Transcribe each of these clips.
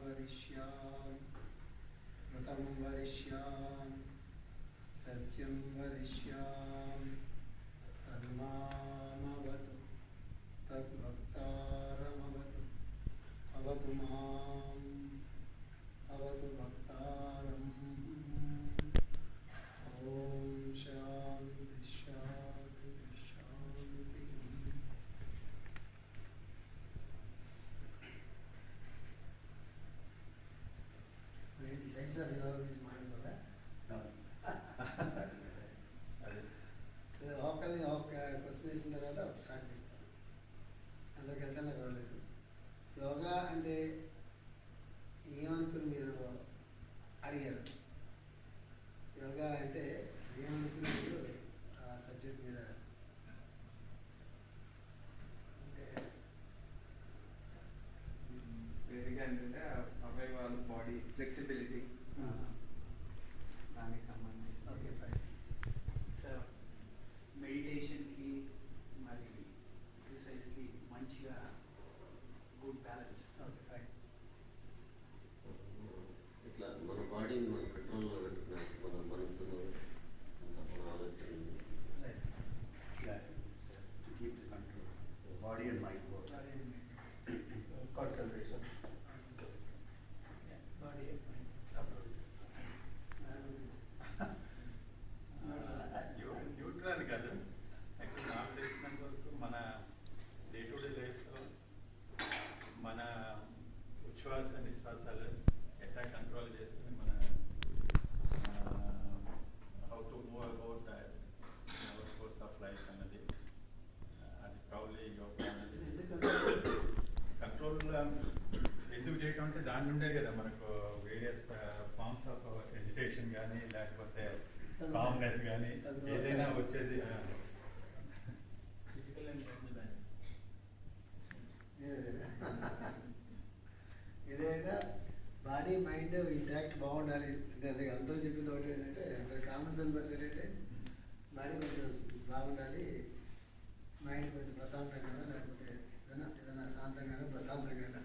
वदिष्यामि व्रतं वदिष्यामि सत्यं वदिष्यामि तन्मामवतु तद्भक्तारमवतु अवतु माम् अवतु भक्तारम्। ॐ शान्ति शान्ति शान्ति। The sense of yoga is mindful. ఆకలి క్వశ్చన్ వేసిన తర్వాత స్టార్ట్ చేస్తాను. అందులో కలిసి పర్వాలేదు. యోగా అంటే ఏమనుకుని మీరు అడిగారు. యోగా అంటే ఏమనుకుని మీరు ఆ సబ్జెక్ట్ మీద బేసిక్గా ఏంటంటే అవయవాలు బాడీ ఫ్లెక్సిబిలిటీ దానికి సంబంధించి. Okay fine. సో మెడిటేషన్కి మరి ఎక్సర్సైజ్కి మంచిగా గుడ్ బ్యాలెన్స్. Okay fine. ఇట్లా మన బాడీని మన కంట్రోల్లో పెట్టుకున్నాం, మన మనసులో మన ఆలోచన to keep the control, body and mind both. Concentration. Body support. Neutral కాదు. యాక్చువల్లీ నాకు తెలిసినంత వరకు మన డే టు డే లైఫ్లో మన ఉచ్ఛ్వాస నిశ్వాసాలు ఎట్లా కంట్రోల్ చేసుకుని మన how to move about our course of life అన్నది అది ప్రాబ్లీ యోగా అన్నది కంట్రోల్ ఎందుకు చేయటం అంటే దాని నుండే కదా మనకు వేరియస్ ఫార్మ్స్ ఆఫ్ ఎడ్యుకేషన్ కానీ లేకపోతే కామ్నెస్ కానీ ఏదైనా వచ్చేది. Physical and mental balance. ఏదైనా బాడీ మైండ్ ఇంటాక్ట్ బాగుండాలి. అదే అందరూ చెప్పింది ఒకటి ఏంటంటే, అందరు కామన్ సెన్స్ బస్ ఏంటంటే బాడీ కొంచెం బాగుండాలి, మైండ్ కొంచెం ప్రశాంతంగానో లేకపోతే ఏదైనా శాంతంగానో ప్రశాంతంగానో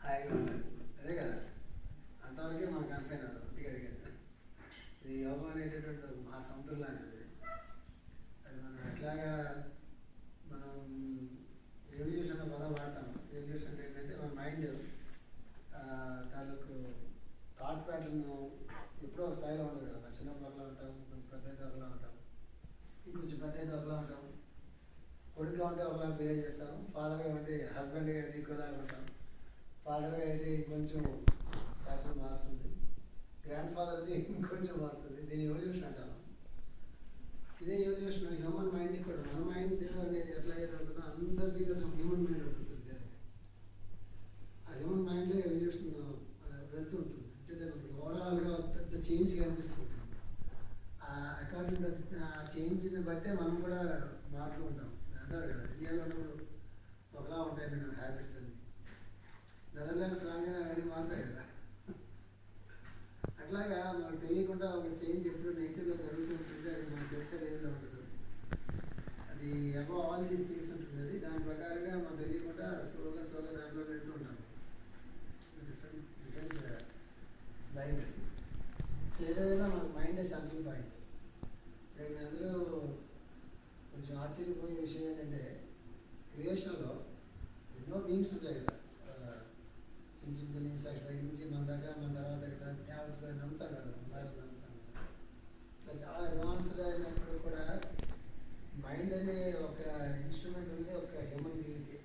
హాయిగా ఉండాలి. అదే కదా, అంతవరకే మనకు కన్ఫైన్ అవ్వదు. అందుకే అడిగాను. ఇది యోగం అనేటటువంటి మా సముద్రం లాంటిది. అది మనం ఎట్లాగా మనం ఎవల్యూషన్ అనే పదం వాడతాం. ఎవల్యూషన్ అంటే ఏంటంటే మన మైండ్ తాలూకు థాట్ ప్యాటర్న్ ఎప్పుడో ఒక స్థాయిలో ఉండదు కదా. చిన్నప్పుడు ఒకలా ఉంటాం, కొంచెం పెద్ద అయితే ఒకలా ఉంటాం, ఇంకొంచెం పెద్ద అయితే ఒకలా ఉంటాం. కొడుకుగా ఉంటే ఒకలా బిహేవ్ చేస్తాం, ఫాదర్గా ఉంటే హస్బెండ్గా అయితే ఇంకోలా ఉంటాం, ఫాదర్గా అయితే ఇంకొంచెం ప్యాటర్న్ మారుతుంది, గ్రాండ్ ఫాదర్ అయితే ఇంకొంచెం మారుతుంది. దీని ఎవల్యూషన్ అంటాం. ఇదే ఎవల్యూషన్ హ్యూమన్ మైండ్ కూడా. మన మైండ్ అనేది ఎట్లాగైతే ఉంటుందో అందరిది కోసం హ్యూమన్ మైండ్ ఉంటుంది. ఆ హ్యూమన్ మైండ్లో ఎవల్యూషన్ వెళ్తూ ఉంటుంది. అంతే మనకి ఓవరాల్గా పెద్ద చేంజ్ కనిపిస్తుంది. అకార్డింగ్ ఆ చేంజ్ని బట్టే మనం కూడా మారుతూ ఉంటాం. అంటారు కదా, ఇండియాలో ఉన్నప్పుడు ఒకలా ఉంటాయి మన హ్యాబిట్స్ అన్ని. నెదర్లాండ్స్ రాగానే అవన్నీ మారుతాయి కదా. అట్లాగా మనకు తెలియకుండా ఒక చేంజ్ ఎప్పుడు నేచర్లో జరుగుతూ ఉంటుంది. అది మనకు తెలిసే లెవెల్లో ఉంటుంది. అది అబౌవ్ ఆల్ దీస్ థింగ్స్ ఉంటుంది. అది దాని ప్రకారంగా మనం తెలియకుండా స్లోగా దాంట్లో వెళ్తూ ఉంటాం. Different line. సో ఏదైనా మన మైండ్ సెంట్రల్ పాయింట్. ఇక్కడ మీ అందరూ కొంచెం ఆశ్చర్యపోయే విషయం ఏంటంటే, క్రియేషన్లో ఎన్నో బీయింగ్స్ ఉంటాయి కదా. చిన్న ఇన్సెక్ట్స్ దగ్గర నుంచి మన దాకా, మన తర్వాత దేవతలు నమ్ముతాం కదా, ఉన్నారని నమ్ముతాం కదా. ఇట్లా చాలా అడ్వాన్స్గా అయినప్పుడు కూడా మైండ్ అనే ఒక ఇన్స్ట్రుమెంట్ ఉంది ఒక హ్యూమన్ బీయింగ్కి.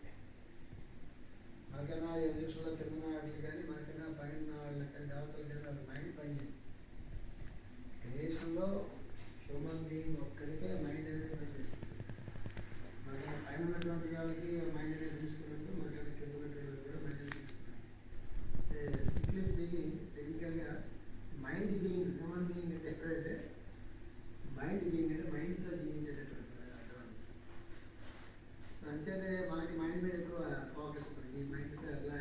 మనకైనా ఎవల్యూషన్లో కింద వాటికి కానీ, మనకైనా పైన వాళ్ళకి కానీ, దేవతలు కానీ వాళ్ళ మైండ్ పనిచేయదు. క్రియేషన్లో హ్యూమన్ బీయింగ్ ఒక్కడికే మైండ్ అనేది పనిచేస్తుంది. మనకి పైన ఉన్నటువంటి వాళ్ళకి మైండ్ అనేది తీసుకున్నట్టు, మనకైనా కింద ఉన్నటువంటి వాళ్ళకి కూడా మైండ్ అనేది తీసుకున్నట్టు. స్ట్రిక్ట్లీ స్పీకింగ్, టెక్నికల్గా మైండ్ బీయింగ్, హ్యూమన్ బీయింగ్ అంటే ఎక్కడైతే మైండ్ బీయింగ్ అంటే మైండ్తో జీవించేటటువంటి అర్థం. సో అంచేతే మనకి మైండ్ మీద ఎక్కువ ఫోకస్ ఉంది. ఈ మైండ్తో ఎట్లా.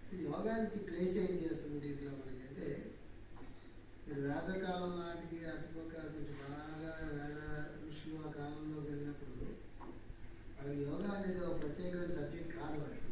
సో యోగానికి ప్లేస్ ఏం చేస్తుంది దీంట్లో మనకి అంటే, మీరు వేదకాలం నాటికి అటుపక్క కొంచెం బాగా వేద ఋషులు ఆ కాలంలో వెళ్ళినప్పుడు వాళ్ళకి యోగా అనేది ఒక ప్రత్యేకమైన సబ్జెక్ట్ కాదు. వాడికి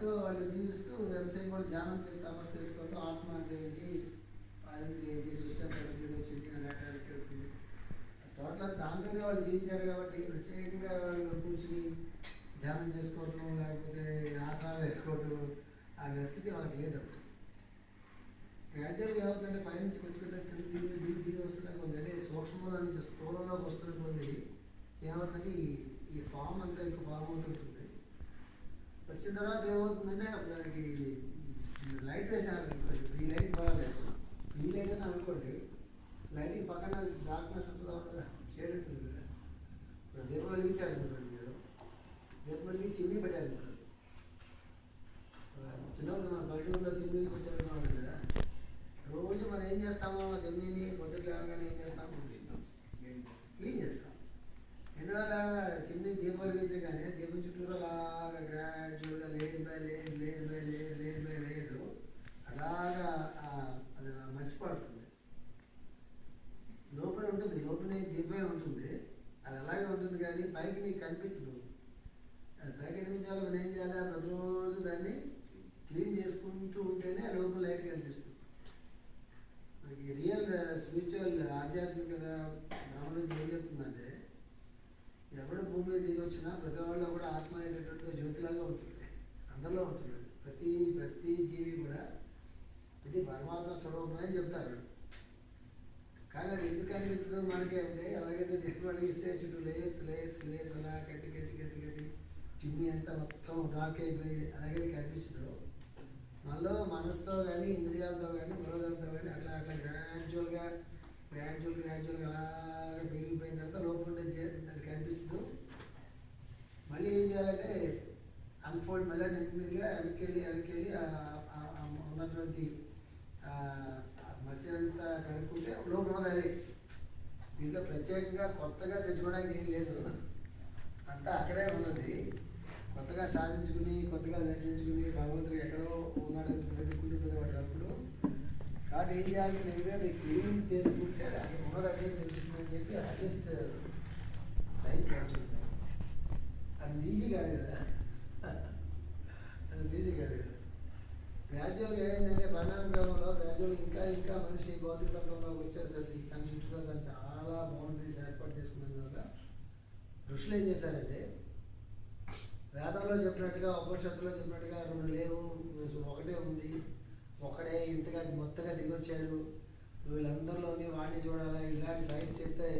దాంతో వాళ్ళు జీవిస్తూ వ్యవసాయం కూడా ధ్యానం చేసి తపస్సు చేసుకుంటూ ఆత్మ అంటే ఏంటి, అదేంటి ఏంటి, సృష్టి అంతా దిగి వచ్చింది అని అటాడికి వెళ్తుంది. టోటల్ దాంతోనే వాళ్ళు జీవించారు కాబట్టి ప్రత్యేకంగా వాళ్ళు కూర్చుని ధ్యానం చేసుకోవటం లేకపోతే ఆసనాలు వేసుకోవటం ఆ నెసిటీ వాళ్ళకి లేదు. గ్రాడ్యువల్గా ఏమవుతుందంటే పైనుంచి కొంచెం దిగి వస్తున్న కొద్ది, అంటే సూక్ష్మంలో నుంచి స్థూలంలోకి వస్తున్న కొద్ది ఏమవుతుందంటే ఈ ఫామ్ అంతా ఎక్కువ ఫామ్ అవుతుంటుంది. వచ్చిన తర్వాత ఏమవుతుందంటే దానికి లైట్ వేసారు అనుకోండి, ఈ లైట్ బాగాలేదు, ఈ లైట్ అని అనుకోండి, లైటింగ్ పక్కన డార్క్నెస్ ఉంటుందా ఉంటుందా, షేడ్ ఉంటుంది కదా. ఇప్పుడు దీపం వెలిగించారు అనుకోండి, మీరు దీపం వెలిగి చిమ్నీ పెట్టారు అనుకోండి, చిన్నప్పుడు మన పల్లెటూరులో చిమ్నీలు పెట్టారు కదా, రోజు మనం ఏం చేస్తామో చిమ్నీని పొద్దుట లేవగానే ఏం చేస్తాము, క్లీన్ చేస్తాం. ఎందువల్ల చిమ్నీ దీపం వెలిగించగానే దీపం చుట్టూరు అలాగా గ్రాడ్యువల్గా layer by layer layer by layer layer by layer అలాగా అది మసిపడుతుంది. లోపల ఉంటుంది, లోపల దీపమే ఉంటుంది, అది అలాగే ఉంటుంది కానీ పైకి మీకు కనిపించదు. అది పైకి కనిపించాలి, మనం ఏం చేయాలి, ప్రతిరోజు దాన్ని క్లీన్ చేసుకుంటూ ఉంటేనే ఆ లోపల లైట్ కనిపిస్తుంది. మనకి రియల్ స్పిరిచువల్ ఆధ్యాత్మికత బ్రహ్మవిద్య ఏం చెప్తుందంటే, ఎవడు భూమి మీద దిగి వచ్చినా ప్రతి వాళ్ళలో కూడా ఆత్మ అనేటటువంటి జ్యోతిలాగా ఉంటుంది, అందరిలో ఉంటుంది. ప్రతి జీవి కూడా ఇది పరమాత్మ స్వరూపమే అని చెప్తారు. కానీ అది ఎందుకు అనిపిస్తుందో మనకి అంటే, ఎలాగైతే దీపం వెలిగిస్తే చుట్టూ లేయర్స్ లేయర్స్ లేయర్స్ అలా కట్టి కట్టి కట్టి కట్టి చిమ్నీ అంతా మొత్తం డార్క్ అయిపోయి అలాగే కనిపిస్తుందో, మనలో మనసుతో కానీ ఇంద్రియాలతో కానీ మనోదంతో కానీ అట్లా అట్లా గ్రాడ్యువల్గా అలాగా పెరిగిపోయిన తర్వాత లోపల అది కనిపిస్తూ మళ్ళీ ఏం చేయాలంటే అన్ఫోల్డ్ మళ్ళీ నెమ్మదిగా వెనక్కి వెళ్ళి ఉన్నటువంటి మసి అంతా కనుక్కుంటే లోపల ఉన్నది. దీంట్లో ప్రత్యేకంగా కొత్తగా తెచ్చుకోవడానికి ఏం లేదు, అంతా అక్కడే ఉన్నది. కొత్తగా సాధించుకుని కొత్తగా దర్శించుకుని భగవంతుడు ఎక్కడో ఉన్నాడని వెతుక్కుంటూ పడేటప్పుడు కాబట్టి ఏం చేయాలి, నెమ్మదిగా అది క్లీన్ చేసుకుంటే అది ఉన్నది అదే తెలుస్తుందని చెప్పి హైయెస్ట్ సైన్స్ యాక్చువల్. అది ఈజీ కాదు కదా, అది ఈజీ కాదు కదా. గ్రాడ్యువల్గా ఏమైందంటే పరిణామక్రమంలో గ్రాడ్యువల్గా ఇంకా మనిషి భౌతిక తత్వంలోకి వచ్చేసేసి తన చుట్టూ తను చాలా బౌండరీస్ ఏర్పాటు చేసుకున్నందువల్ల ఋషులు ఏం చేశారంటే, వేదంలో చెప్పినట్టుగా ఉపనిషత్తులో చెప్పినట్టుగా రెండు లేవు, ఒకటే ఉంది, ఒకడే ఇంతగా మొత్తగా దిగొచ్చాడు, నువ్వు వీళ్ళందరిలోని వాడిని చూడాలా, ఇలాంటి సైన్స్ చెప్తే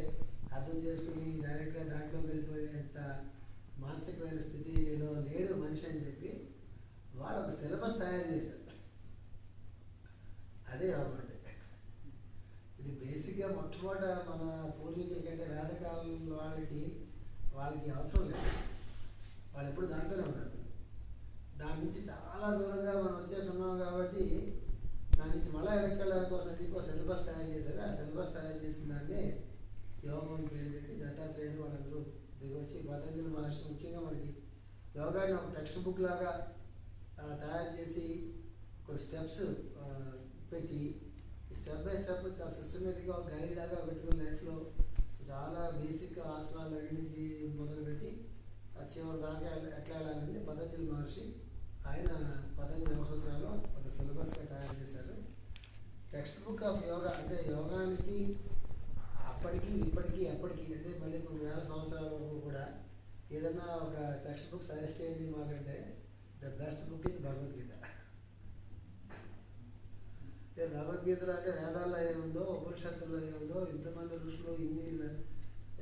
అర్థం చేసుకుని డైరెక్ట్గా దాంట్లోకి వెళ్ళిపోయేంత మానసికమైన స్థితిలో లేడు మనిషి అని చెప్పి వాళ్ళు ఒక సిలబస్ తయారు చేశారు. అదే కాబట్టి ఇది బేసిక్గా మొట్టమొదట మన పూర్వీకుల కంటే వేదకాలం వాళ్ళకి అవసరం లేదు, వాళ్ళు ఎప్పుడు దాంతోనే ఉన్నారు. దాని నుంచి చాలా దూరంగా మనం వచ్చేసి ఉన్నాం కాబట్టి దాని నుంచి మళ్ళీ వెనక్కి వెళ్ళడానికి కోసం చెప్పి ఒక సిలబస్ తయారు చేశారు. ఆ సిలబస్ తయారు చేసిన దాన్ని యోగం అని పేరు పెట్టి దత్తాత్రేయుడు వాళ్ళందరూ దిగొచ్చి పతంజలి మహర్షి ముఖ్యంగా మనకి యోగాని ఒక టెక్స్ట్ బుక్ లాగా తయారు చేసి కొన్ని స్టెప్స్ పెట్టి స్టెప్ బై స్టెప్ చాలా సిస్టమేటిక్గా ఒక గైడ్ లాగా పెట్టుకుని లైఫ్లో చాలా బేసిక్ ఆసనాలు దగ్గర నుంచి మొదలుపెట్టి చివరి దాకా ఎట్లా వెళ్ళాలని పతంజలి మహర్షి ఆయన పతంజలి సూత్రాల్లో ఒక సిలబస్గా తయారు చేశారు. టెక్స్ట్ బుక్ ఆఫ్ యోగా అంటే యోగానికి అప్పటికి ఇప్పటికీ ఎప్పటికీ అంటే మళ్ళీ కొన్ని వేల సంవత్సరాల వరకు కూడా ఏదన్నా ఒక టెక్స్ట్ బుక్ సజెస్ట్ చేయండి మాకంటే ద బెస్ట్ బుక్ ఇది భగవద్గీత. అంటే భగవద్గీతలో అంటే వేదాల్లో ఏముందో ఉపనిషత్తుల్లో ఏముందో ఇంతమంది ఋషులు ఇన్ని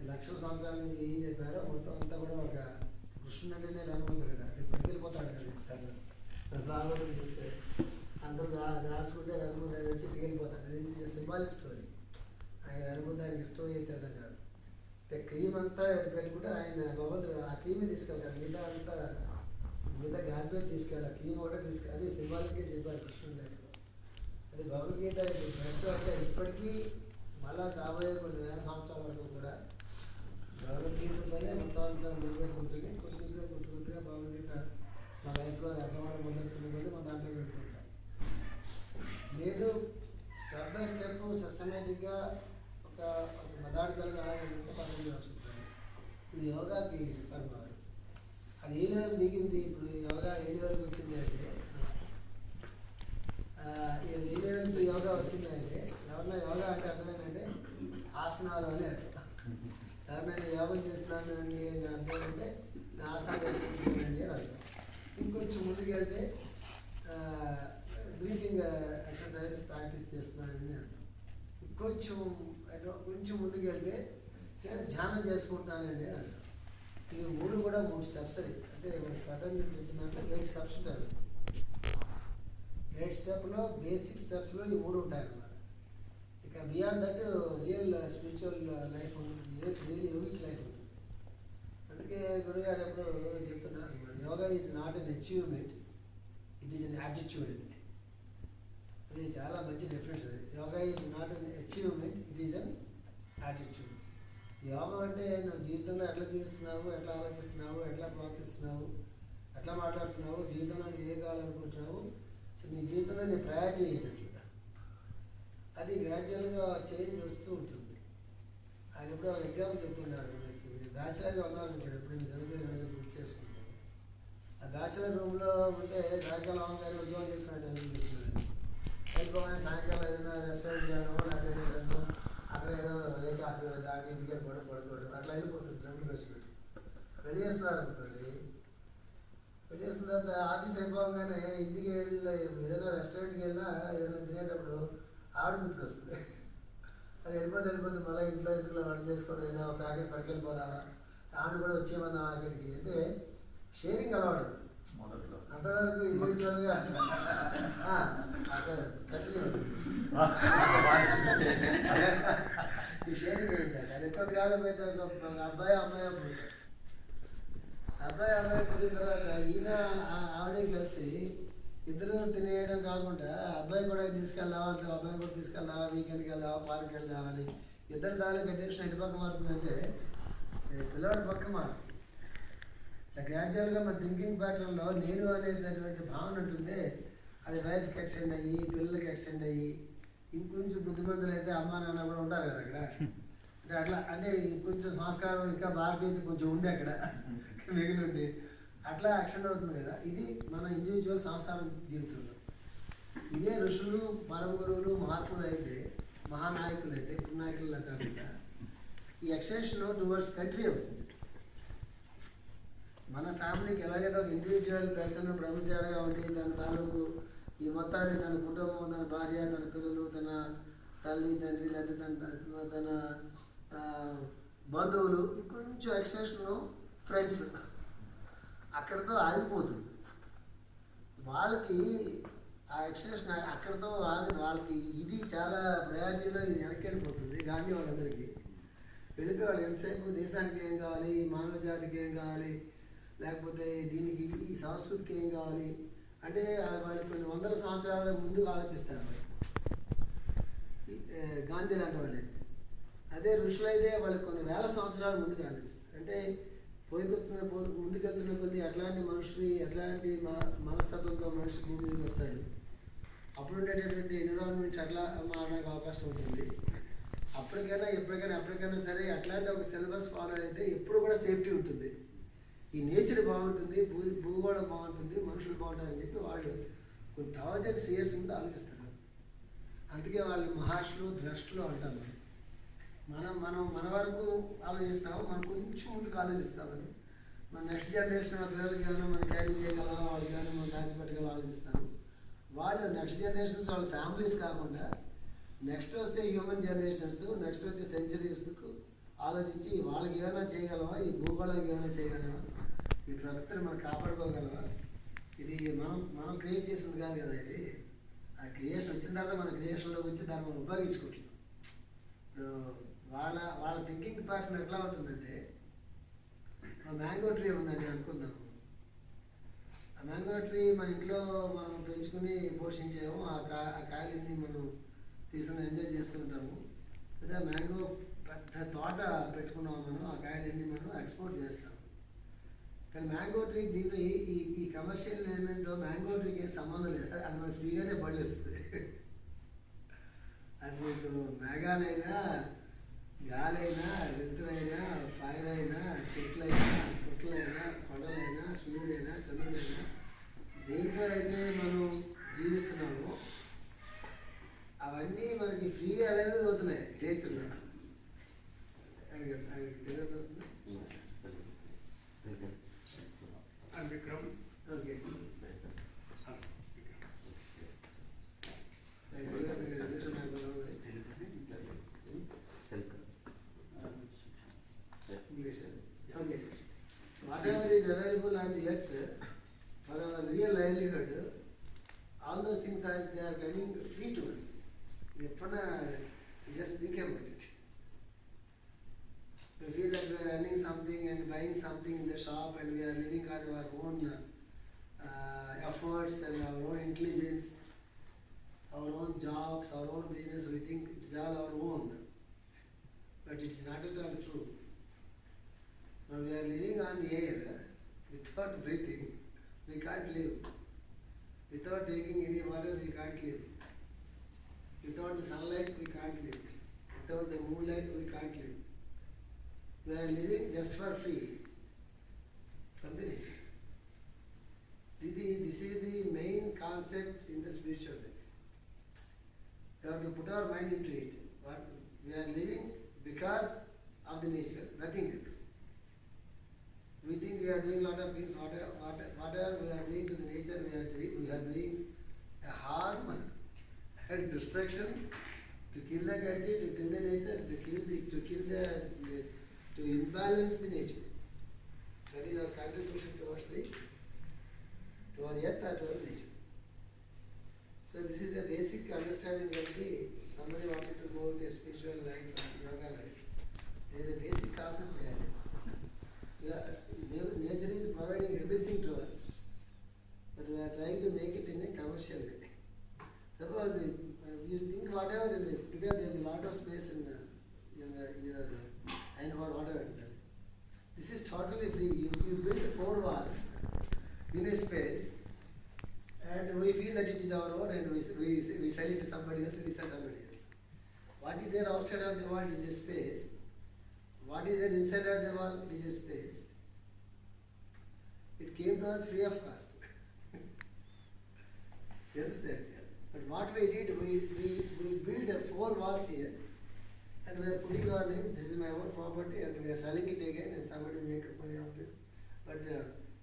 లక్షల సంవత్సరాల నుంచి ఏం చెప్పారో మొత్తం అంతా కూడా ఒక కృష్ణుడు అంటేనే వెనకుంది కదా, అది పట్టుకెళ్ళిపోతాడు కదా. భాగవతం చూస్తే అందరూ దాచుకుంటే వెనముద్ద వచ్చి తేలిపోతాడు. అది సింబాలిక్ స్టోరీ. ఆయన వెనముద్ద ఆయనకి ఇష్టం అవుతాడు కాదు, అంటే క్రీమ్ అంతా అది పెట్టుకుంటే ఆయన భగవంతుడు ఆ క్రీమ్ తీసుకెళ్తాడు, మిగతా గాలి మీద తీసుకెళ్ళాలి, క్రీమ్ కూడా అది సింబాలిక్గా చెప్పారు కృష్ణుడు లైఫ్లో. అది భగవద్గీత బెస్ట్ అంటే ఇప్పటికీ మళ్ళా కాబోయే కొన్ని వేల సంవత్సరాల వరకు కూడా భగవద్గీతతోనే మొత్తం అంతా ముందుకుంటుంది. కొద్దిగా భగవద్గీత మా లైఫ్లో అది అర్థమవడం మొదలుతున్న కొద్ది మా దాంట్లో పెడుతుంటాం. లేదు స్టెప్ బై స్టెప్ సిస్టమేటిక్గా ఒక మెథాడికల్గా అలాగే పద్ధతి వస్తుంది. ఇది యోగాకి పరమావధి. అది ఏ లెవెల్ దిగింది, ఇప్పుడు యోగా ఏ లెవెల్కి వచ్చింది అంటే అంటే బ్రీతింగ్ ఎక్సర్సైజ్ ప్రాక్టీస్ చేస్తున్నానని అర్థం. కొంచెం ముందుకు వెళ్తే నేను ధ్యానం చేసుకుంటున్నానండి అని అర్థం. ఇవి 3 కూడా 3 స్టెప్స్ అవి. అంటే పతంజలి చెప్పిన దాంట్లో 8 స్టెప్స్ ఉంటాయి. 8 స్టెప్లో బేసిక్ స్టెప్స్లో ఈ 3 ఉంటాయన్నమాట. ఇక beyond that real spiritual life ఉంటుంది, రియల్ యూనిక్ లైఫ్ ఉంటుంది. అందుకే గురుగారు ఎప్పుడు చెప్తున్నారు అన్నమాట, yoga is not an achievement, it is an attitude అని. అది చాలా మంచి డిఫరెన్స్. అది yoga is not an achievement, it is an attitude. Yoga అంటే నువ్వు జీవితంలో ఎట్లా జీవిస్తున్నావు, ఎట్లా ఆలోచిస్తున్నావు, ఎట్లా ప్రవర్తిస్తున్నావు, ఎట్లా మాట్లాడుతున్నావు, జీవితంలో నీకు ఏం కావాలనుకుంటున్నావు, సో నీ జీవితంలో నీ ప్రయారిటీ ఏంటి అసలు. అది గ్రాడ్యువల్గా చేంజ్ వస్తూ ఉంటుంది. ఆయన ఎప్పుడో ఎగ్జాంపుల్ చెప్తున్నారు, బ్యాచిలర్గా ఉన్నారనుకోండి, ఎప్పుడు నేను చదివే రోజు గుర్తు చేసుకుంటాను. ఆ బ్యాచిలర్ రూమ్లో ఉంటే సాయంకాలం అవగానే ఉద్యోగం చేసుకున్నట్టు చెప్తున్నాను. వెళ్ళిపోగానే సాయంకాలం ఏదైనా రెస్టారెంట్ గానో లేకపోతే అక్కడ ఏదో ఏ కాఫీ దాటి ఇంటికి పడుకోవడం అట్లా వెళ్ళిపోతుంది. ట్రెండ్ వేసుకుంటే పెళ్లి చేస్తున్నారు అనుకోండి, పెళ్లి చేసిన తర్వాత ఆఫీస్ అయిపోగానే ఇంటికి వెళ్ళి ఏదైనా రెస్టారెంట్కి వెళ్ళినా ఏదైనా తినేటప్పుడు ఆవిడ గుర్తుకొస్తుంది. అది వెళ్ళిపోతే మళ్ళీ ఇంట్లో ఎందుకు వంట చేసుకోవడం, ఏదైనా ప్యాకెట్ పట్టుకెళ్ళిపోదామా, ఆవిడ కూడా వచ్చేమన్నా అక్కడికి. అంటే షేరింగ్ అలవాటు అంతవరకు ఇండివిజువల్గా ఈ షేరింగ్ అయిందండి. అది కొంతకాలం అయితే అబ్బాయి అమ్మాయి పుడతారు. అమ్మాయి పుట్టిన తర్వాత ఈయన ఆవిడే కలిసి ఇద్దరు తినేయడం కాకుండా అబ్బాయి కూడా తీసుకెళ్దామా, అబ్బాయి కూడా తీసుకెళ్దామా, వీకెండ్కి వెళ్దామా, పార్క్కి వెళ్దామా అని ఇద్దరు తాలూకు అటెన్షన్ ఎటు పక్క మారుతుందంటే పిల్లవాడి పక్క మారుతుంది. గ్రాడ్యువల్గా మన థింకింగ్ ప్యాటర్న్లో నేను అనేటటువంటి భావన ఉంటుంది, అది వైఫ్కి ఎక్స్టెండ్ అయ్యి పిల్లలకి ఎక్స్టెండ్ అయ్యి ఇంకొంచెం బుద్ధిమంతులు అయితే అమ్మా నాన్న కూడా ఉంటారు కదా అక్కడ. అంటే అట్లా అంటే ఇంకొంచెం సంస్కారం ఇంకా భారతీయత కొంచెం ఉండే అక్కడ మిగిలి ఉండి అట్లా ఎక్స్టెండ్ అవుతుంది కదా. ఇది మన ఇండివిజువల్ సంస్థాన జీవితంలో. ఇదే ఋషులు, పరమ గురువులు, మహాత్ములు అయితే, మహానాయకులు అయితే, ఇప్పుడు నాయకుల్లో కాకుండా ఈ ఎక్స్టెన్షన్ టువర్డ్స్ కంట్రీ అవుతుంది. మన ఫ్యామిలీకి ఎలాగైతే ఒక ఇండివిజువల్ పర్సన్ బ్రహ్మచారిగా ఉండి తన తాలూకు ఈ మొత్తాన్ని తన కుటుంబం, తన భార్య, తన పిల్లలు, తన తల్లి తండ్రి లేకపోతే తన బంధువులు, కొంచెం ఎక్స్టెన్షన్ ఫ్రెండ్స్ అక్కడితో ఆగిపోతుంది. వాళ్ళకి ఆ ఎక్స్టెన్షన్ అక్కడితో ఆగదు. వాళ్ళకి ఇది చాలా ప్రయారిటీలో ఇది వెనక్కి వెళ్ళిపోతుంది. గాంధీ వాళ్ళందరికీ వెళ్ళిపోయి వాళ్ళు ఎంతసేపు దేశానికి ఏం కావాలి, మానవ జాతికి ఏం కావాలి, లేకపోతే దీనికి ఈ సంస్కృతికి ఏం కావాలి అంటే వాళ్ళు కొన్ని వందల సంవత్సరాల ముందుకు ఆలోచిస్తారు. గాంధీ లాంటి వాళ్ళు అయితే. అదే ఋషులైతే వాళ్ళకి కొన్ని వేల సంవత్సరాల ముందుకు ఆలోచిస్తారు. అంటే ముందుకెళ్తున్న కొద్ది ఎట్లాంటి మనుషులు, ఎట్లాంటి మనస్తత్వంతో మనిషి భూమి మీదకి వస్తాడు, అప్పుడు ఉండేటటువంటి ఎన్విరాన్మెంట్స్ అట్లా మారడానికి అవకాశం ఉంటుంది. ఎప్పటికైనా సరే అట్లాంటి ఒక సిలబస్ ఫాలో అయితే ఎప్పుడు కూడా సేఫ్టీ ఉంటుంది. ఈ నేచర్ బాగుంటుంది, భూగోళం బాగుంటుంది, మనుషులు బాగుంటారని చెప్పి వాళ్ళు కొన్ని 1000 years ముందు ఆలోచిస్తారు. అందుకే వాళ్ళు మహర్షులు, ద్రష్టులు అంటారు. మన వరకు ఆలోచిస్తాము, మనం కొంచెం ముందుకు ఆలోచిస్తామని. మన నెక్స్ట్ జనరేషన్ పిల్లలకి ఏమైనా మనం క్యారీ చేయగలమా, వాళ్ళకి ఏమైనా మనం దాచిపెట్టగలమా ఆలోచిస్తాము. వాళ్ళు నెక్స్ట్ జనరేషన్స్ వాళ్ళ ఫ్యామిలీస్ కాకుండా నెక్స్ట్ వచ్చే హ్యూమన్ జనరేషన్స్, నెక్స్ట్ వచ్చే సెంచరీస్కు ఆలోచించి వాళ్ళకి ఏమైనా చేయగలమా, ఈ భూగోళానికి ఏమైనా చేయగలమా, ఈ ప్రకృతిని మనం కాపాడుకోగలమా. ఇది మనం క్రియేట్ చేసింది కాదు కదా. ఇది ఆ క్రియేషన్ వచ్చిన తర్వాత మన క్రియేషన్లోకి వచ్చి దాన్ని మనం ఉపయోగించుకుంటున్నాం. ఇప్పుడు వాళ్ళ థింకింగ్ ప్యాటర్న్ ఎట్లా ఉంటుందంటే, మ్యాంగో ట్రీ ఉందండి అనుకుందాము. ఆ మ్యాంగో ట్రీ మన ఇంట్లో మనం పెంచుకుని పోషించాము, ఆ కాయలన్నీ మనం తీసుకుని ఎంజాయ్ చేస్తూ ఉంటాము. లేదా మ్యాంగో పెద్ద తోట పెట్టుకున్నాము మనం, ఆ కాయలన్నీ మనం ఎక్స్పోర్ట్ చేస్తాము. కానీ మ్యాంగో ట్రీకి దీంతో ఈ కమర్షియల్ ఎలిమెంట్తో మ్యాంగో ట్రీకి ఏం సంబంధం లేదు. అది మనకు ఫ్రీగానే పళ్ళు ఇస్తుంది. అది మీకు మేఘాలైనా, గాలైనా, వెలుతురైనా, ఫైర్ అయినా, చెట్లైనా, పుట్లైనా, కొండలైనా, సూర్యుడైనా, చంద్రుడైనా, దేంట్లో అయితే మనం జీవిస్తున్నామో అవన్నీ మనకి ఫ్రీగా అవైలబుల్ అవుతున్నాయి నేచర్లో. తెలియదు Vikram. Okay. they are coming free to us. Just think about it. We feel that we are earning something and buying something in the shop, and we are living on our own efforts and our own intelligence, our own jobs, our own business. We think it's all our own, but it is not at all true. When we are living on the air, without breathing, we can't live. Without taking any water, we can't live. Without the sunlight, we can't live. Without the moonlight, we can't live. We are living just for free from the nature. This is the main concept in the spiritual life. We have to put our mind into it. What we are living because of the nature, nothing else. We think we are doing a lot of things. Whatever we are doing to the nature, we are doing a harm and destruction to kill the country, to kill the nature, to imbalance the nature. That is our contribution to our earth or to our nature. So this is the basic understanding of somebody wanted to go into a spiritual life and yoga life. There is a basic concept there. Nature is providing everything to us, but we are trying to make it in a commercial way. Suppose you think whatever it is, because there is a lot of space in your Eindhoven water. This is totally free. You build 4 walls in a space, and we feel that it is our own, and we sell it to somebody else, we sell somebody else. What is there outside of the wall is a space. What is there inside of the wall is a space. It came to us free of cost. You understand? But what we did, we built 4 walls here, and we are putting our name, this is my own property, and we are selling it again, and somebody will make money out of it. But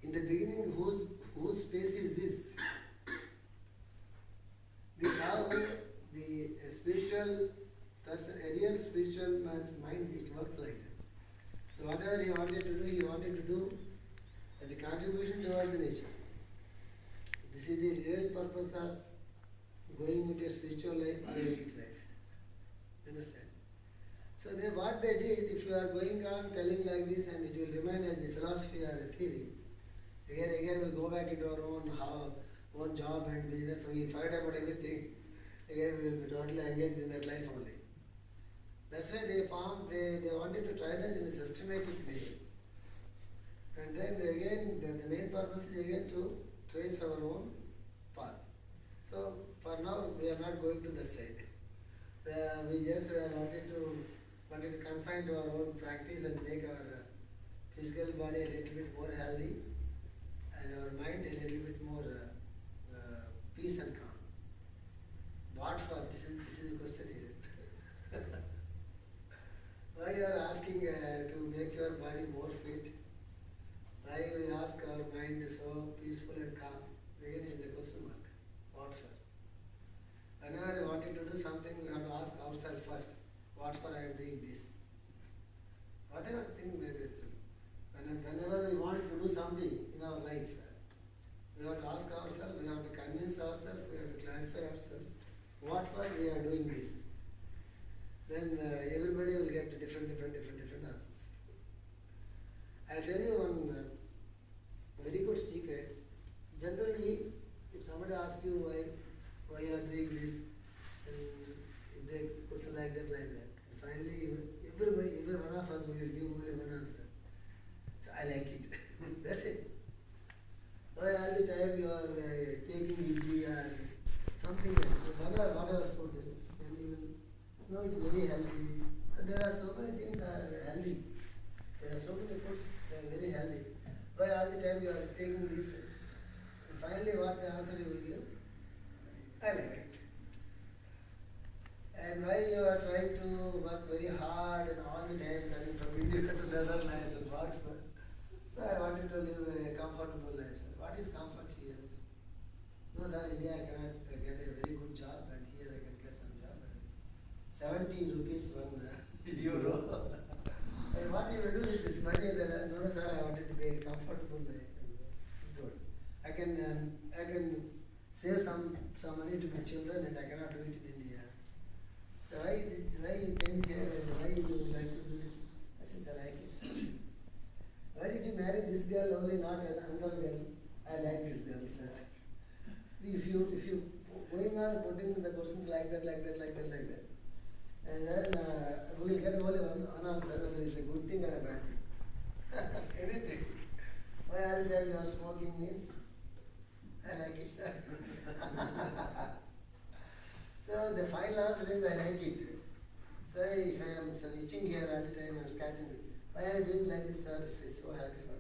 in the beginning, whose space is this? This is how the spiritual person, a real spiritual man's mind, it works like that. So whatever he wanted to do as a contribution towards the nature. This is the real purpose of going into a spiritual life or a yogic life. Understand? So what they did, if you are going on telling like this, and it will remain as a philosophy or a theory, again we go back into our own job and business, we forget about everything. Again we will be totally engaged in that life only. That's why they wanted to train us in a systematic way. And then again, the main purpose is again to trace our own path. So for now, we are not going to that side. We just wanted to confine to our own practice and make our physical body a little bit more healthy and our mind a little bit more peace and calm. What for? This is the question here. Why you are asking to make your body more fit? Why we ask our mind so peaceful and calm? Again, it is a question mark. What for? Whenever we wanted to do something, we have to ask ourselves first, what for I am doing this? Whatever thing may be. Whenever we want to do something in our life, we have to ask ourselves, we have to convince ourselves, we have to clarify ourselves, what for we are doing this. Then everybody will get different answers. I'll tell you one very good secret. Generally, if somebody asks you why you are doing this, and if they question like that, and finally every one of us will give only one answer. So I like it. That's it. Why all the time you are taking easy or something else, whatever food is, then you will know it is very healthy. So there are so many things are healthy. There are so many foods that are very healthy. Why all the time you are taking this? And finally what the answer you will give? I like it. And why you are trying to work very hard and all the time coming from India to Netherlands and what for? So I wanted to live a comfortable life. Sir. What is comfort here? No sir, India I cannot get a very good job, and here I can get some job. 70 rupees 1 euro. And what you will do with this money? Then no sir, I wanted to be a comfortable life. And this is good. I can save some money to my children and I cannot do it in India. So why you came here and why you would like to do this? I said, I like it, sir. Why did you marry this girl only, not another girl? I like this girl, sir. If you going on putting the questions like that, and then we will get only one answer, whether it's a good thing or a bad thing. Anything. Why all the time you are smoking means? I like it, sir. So the final answer is I like it. So if I am itching here all the time, I am scratching it. Why are you doing like this, sir? It's so happy for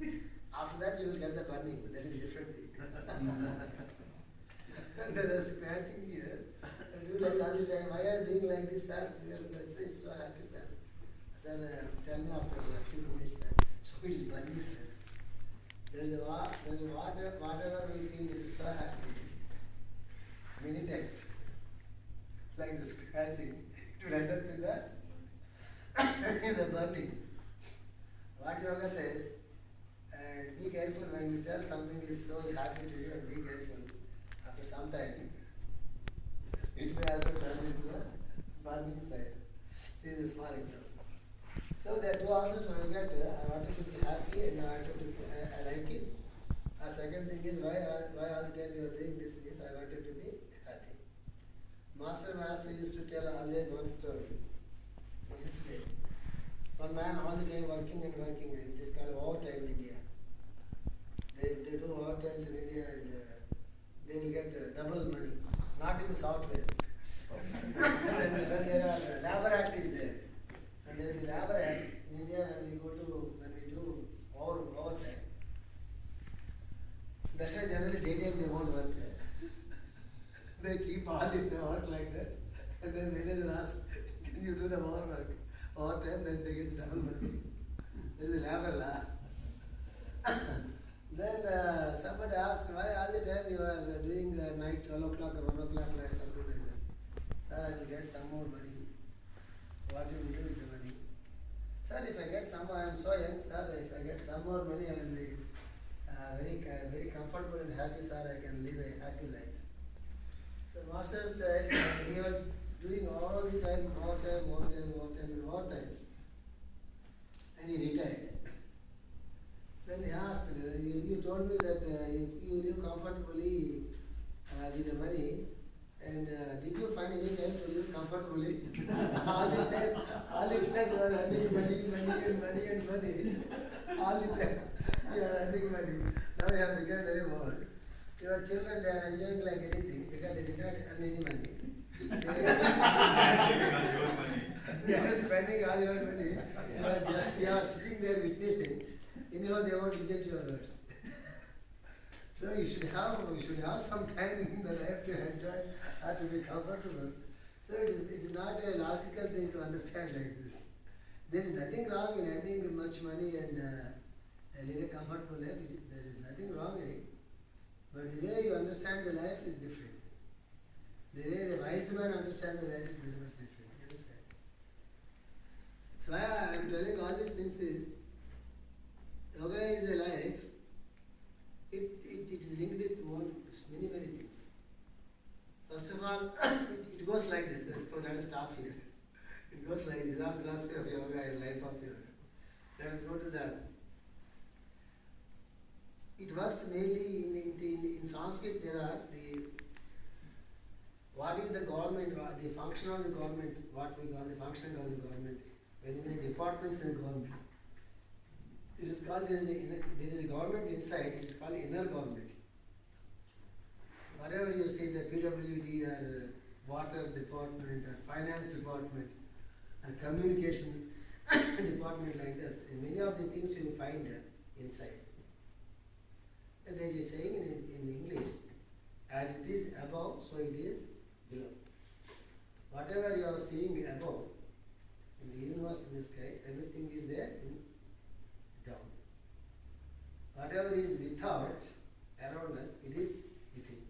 me. After that you will get the burning, but that is different thing. And there is scratching here. I do like all the time. Why are you doing like this, sir? Because it's so happy, sir. Sir, tell me after a few minutes, sir. So it is burning, sir. There is water, whatever we feel, it is so happy. Many times. Like the scratching. It will end up with the burning. What yoga says, and be careful when you tell something is so happy to you, and be careful. After some time, it may also turn into the burning side. This is a small example. So there are two answers when you get, I wanted to be happy and I like it. Second thing is, why all the time you are doing this means I wanted to be happy. Master used to tell always one story. On his day. One man all the time working, it is called overtime in India. They do overtime in India and they will get double money, not in the software. When there are Labor Act is there. And there is a Labor Act in India when we do overtime. That's why generally daytime they won't work. They keep all in work like that. And then manager asks, can you do the overtime, then they get double money. There is a labor law. Then somebody asked, why all the time you are doing night 12 o'clock or 1 o'clock like something like that? Sir, I will get some more money. What will you do with the money? Sir, if I get some more, I am so young, sir, if I get some more money, I will be very comfortable and happy, sir, I can live a happy life. So master said he was doing all the time, more time. And he retired. Then he asked, you told me that you live comfortably with the money, and did you find any time to live comfortably? all the time you are earning money. All the time you are earning money. Now you have become very old. Your children, they are enjoying like anything because they did not earn any money. They are spending all your money. You are sitting there witnessing. Anyhow, they won't reject your words. So you should have some time in the life to enjoy or to be comfortable. So it is not a logical thing to understand like this. There is nothing wrong in earning much money and live a comfortable life. There is nothing wrong in it. But the way you understand the life is different. The way the wise man understands the life is very much different. You understand? So why I am telling all these things is, yoga is a life. It is linked with many things. First of all, it goes like this. Let us stop here. It goes like this. Our philosophy of yoga and life of yoga. Let us go to the. It works mainly in Sanskrit. There are what is the government, the function of the government, what we call the functioning of the government, when you make departments in the government. It is called, there is a government inside, it is called inner government. Whatever you see, the PWD or water department or finance department or communication department like this, and many of the things you will find inside. And there is a saying in English, as it is above, so it is below. Whatever you are seeing above, in the universe, in the sky, everything is there in down. Whatever is without, around us, it is within.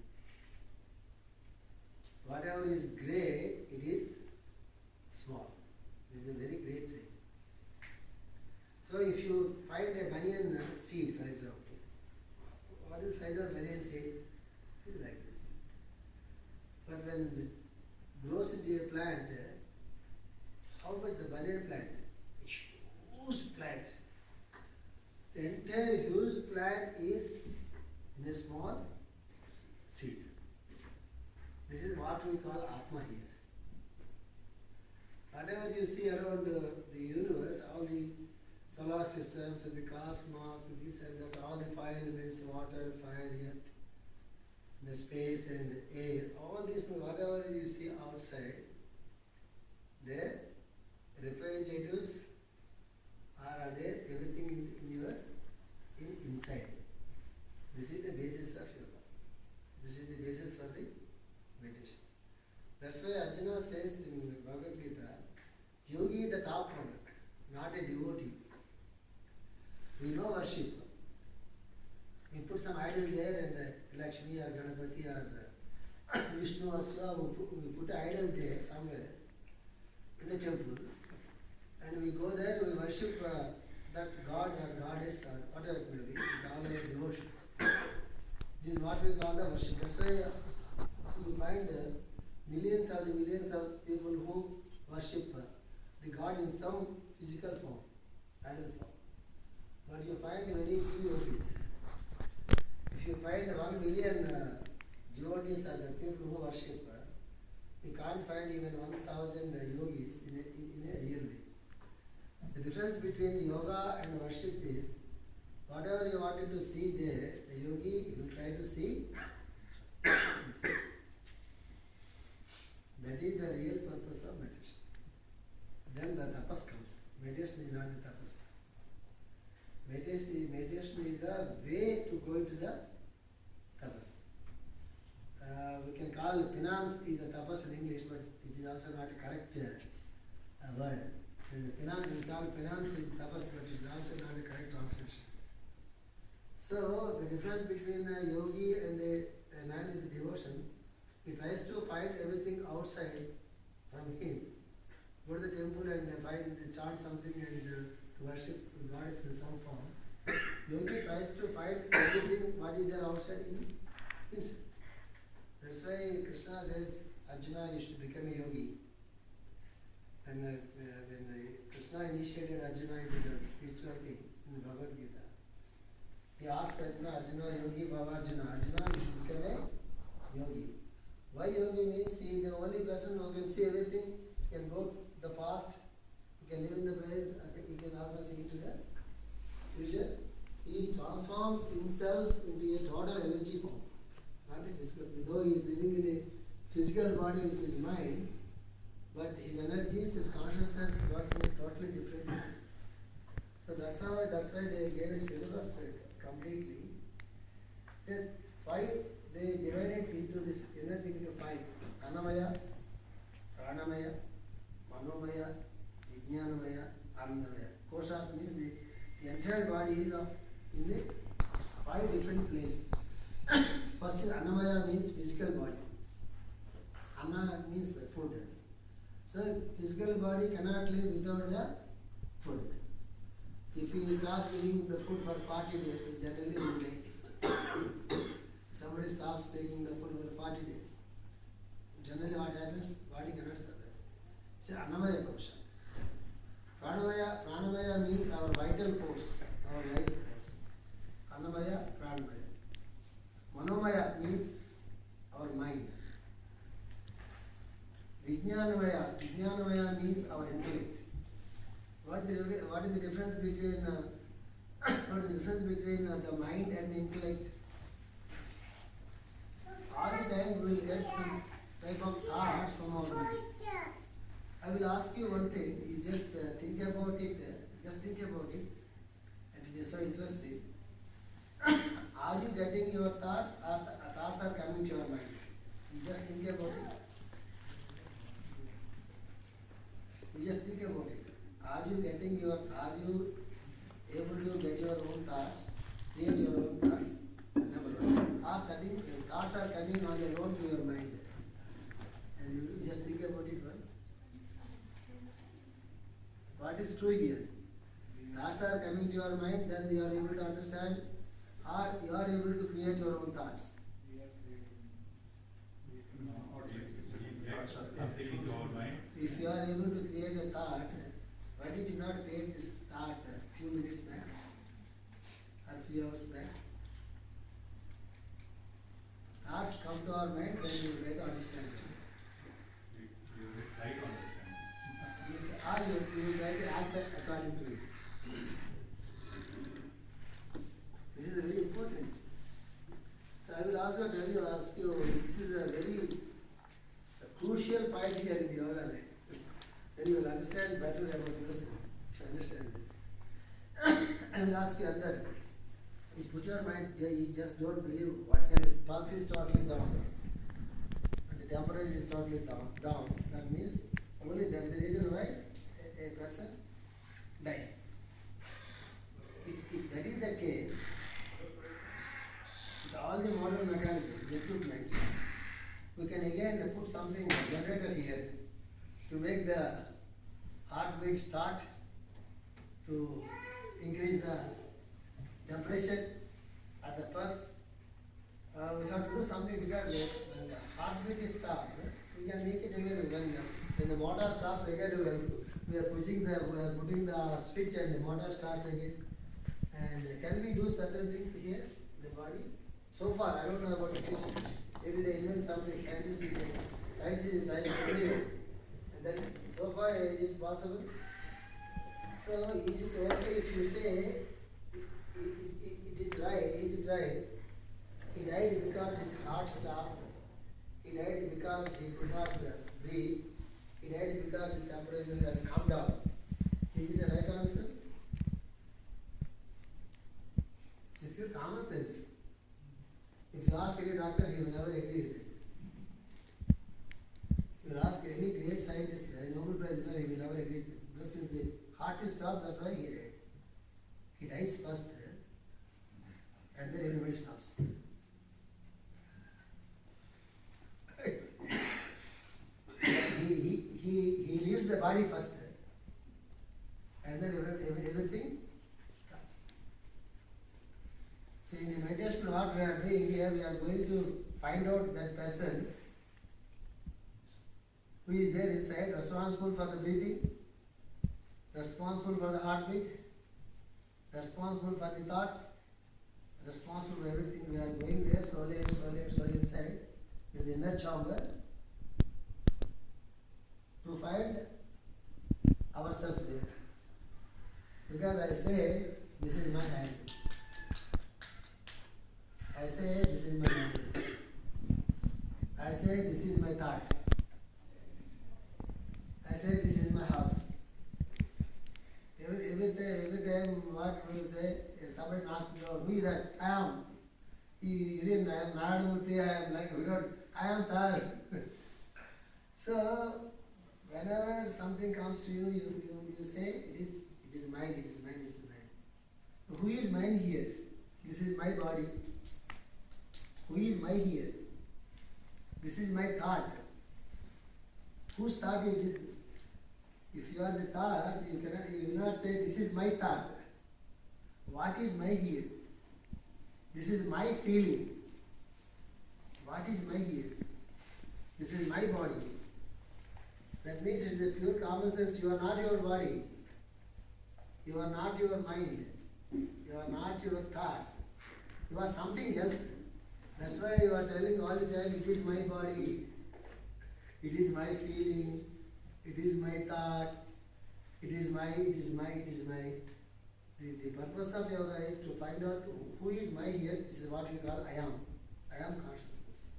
Whatever is grey, it is small. This is a very great saying. So if you find a banyan seed, for example, what is the size of banyan seed? It is like this. when grows into a plant, how much the banyan plant? A huge plant. The entire huge plant is in a small seed. This is what we call Atma here. Whatever you see around the universe, all the solar systems, the cosmos, this and that, all the five elements, water, fire, earth, the space and air, all these, whatever you see outside, their representatives are there, everything in your inside. This is the basis of yoga. This is the basis for the meditation. That's why Arjuna says in Bhagavad Gita, yogi is the top one, not a devotee. We know worship. We put some idol there and Lakshmi or Ganapati or Vishnu or Shiva, we put an idol there somewhere in the temple, and we go there, we worship that god or goddess or whatever it may be, with all our devotion. This is what we call the worship. That's why you find millions of people who worship the god in some physical form, idol form. But you find very few yogis. If you find 1 million devotees or the people who worship, you can't find even 1,000 yogis in a real way. The difference between yoga and worship is, whatever you wanted to see there, the yogi will try to see inside. That is the real purpose of meditation. Then the tapas comes. Meditation is not the tapas. Meditation is the way to go into the tapas. We can call penance is the tapas in English, but it is also not a correct word. Penance, we call penance is tapas, but it is also not a correct translation. So the difference between a yogi and a man with devotion, he tries to find everything outside from him. Go to the temple and chant something and worship goddess in some form. Yogi tries to find everything what is there outside in himself. That's why Krishna says, Arjuna, you should become a yogi. And when Krishna initiated Arjuna into the spiritual thing in Bhagavad Gita, he asked Arjuna, yogi Baba Arjuna, you should become a yogi. Why yogi means he is the only person who can see everything, can go to the past, he can live in the present, he can also see into the future. He transforms himself into a total energy form, not a physical. Though he is living in a physical body with his mind, but his energies, his consciousness works in a totally different way. So that's why they gave a syllabus completely. They divided into this inner thing into 5. Anamaya, Pranamaya, Manomaya, Vijnanamaya, Anandamaya. Koshas means the entire body is in the 5 different places. First is Anamaya means physical body. Anna means food. So physical body cannot live without the food. If you start giving the food for 40 days, generally you will die. Somebody stops taking the food for 40 days. Generally what happens? Body cannot survive. It's Anamaya Kosha. Pranamaya means our vital force, our life force. Anamaya, Pranamaya. Manomaya means our mind. Vijnanamaya means our intellect. What is the difference between the mind and the intellect? All the time we will get some type of thoughts from our mind. I will ask you one thing. You just think about it. And it is so interesting. Are you getting your thoughts, or thoughts are coming to your mind? You just think about it. Are you able to get your own thoughts, create your own thoughts? Number 1. Thoughts are coming on their own to your mind. And you just think about it once. What is true here? Thoughts are coming to your mind, then you are able to understand, or you are able to create your own thoughts. our mind, then you try to understand it. You will try to understand. Yes, or you try to act according to it. This is very important. So I will also ask you, this is a very crucial point here in the yoga life. Then you will understand better about yourself. To understand this. I will ask you another. You put your mind, you just don't believe what kind of pulse is totally down. And the temperature is totally down. That means only that is the reason why a person dies. If that is the case, with all the modern mechanisms, equipment, we can again put something generator here to make the heartbeat start, to increase the temperature at the pulse. We have to do something because when the heartbeat is stopped, we can make it again when the motor stops again. We are putting the switch and the motor starts again. And can we do certain things here in the body? So far, I don't know about the future. Maybe they invent something. Science is science anyway. And then so far, is it possible? So is it okay if you say it is right? Is it right? He died because his heart stopped. He died because he could not breathe. He died because his temperature has come down. Is it a right answer? It's a pure common sense. If you ask any doctor, he will never agree with it. You will ask any great scientist, a Nobel Prize winner, he will never agree with it. Because since the heart is stopped, that's why he died. He dies first, and then everybody stops. he leaves the body first, and then everything stops. So in the meditation, what we are doing here, we are going to find out that person who is there inside, responsible for the breathing, responsible for the heartbeat, responsible for the thoughts, responsible for everything. We are going there slowly and slowly and slowly inside with the inner chamber to find ourselves there. Because I say, this is my hand. I say, this is my mind. I say, this is my thought. I say, this is my house. Every time what we will say, somebody knocks the door, who is that? I am. Even I am Narayanamurthy, I am like, we don't, I am sir. So, whenever something comes to you, you say, it is mine, it is mine, it is mine. Who is mine here? This is my body. Who is my here? This is my thought. Whose thought is this? If you are the thought, you will not say, this is my thought. What is my here? This is my feeling. What is my here? This is my body. That means it is a pure common sense. You are not your body. You are not your mind. You are not your thought. You are something else. That's why you are telling all the time, it is my body. It is my feeling. It is my thought. It is my. The purpose of yoga is to find out who is my here. This is what we call I am. I am consciousness.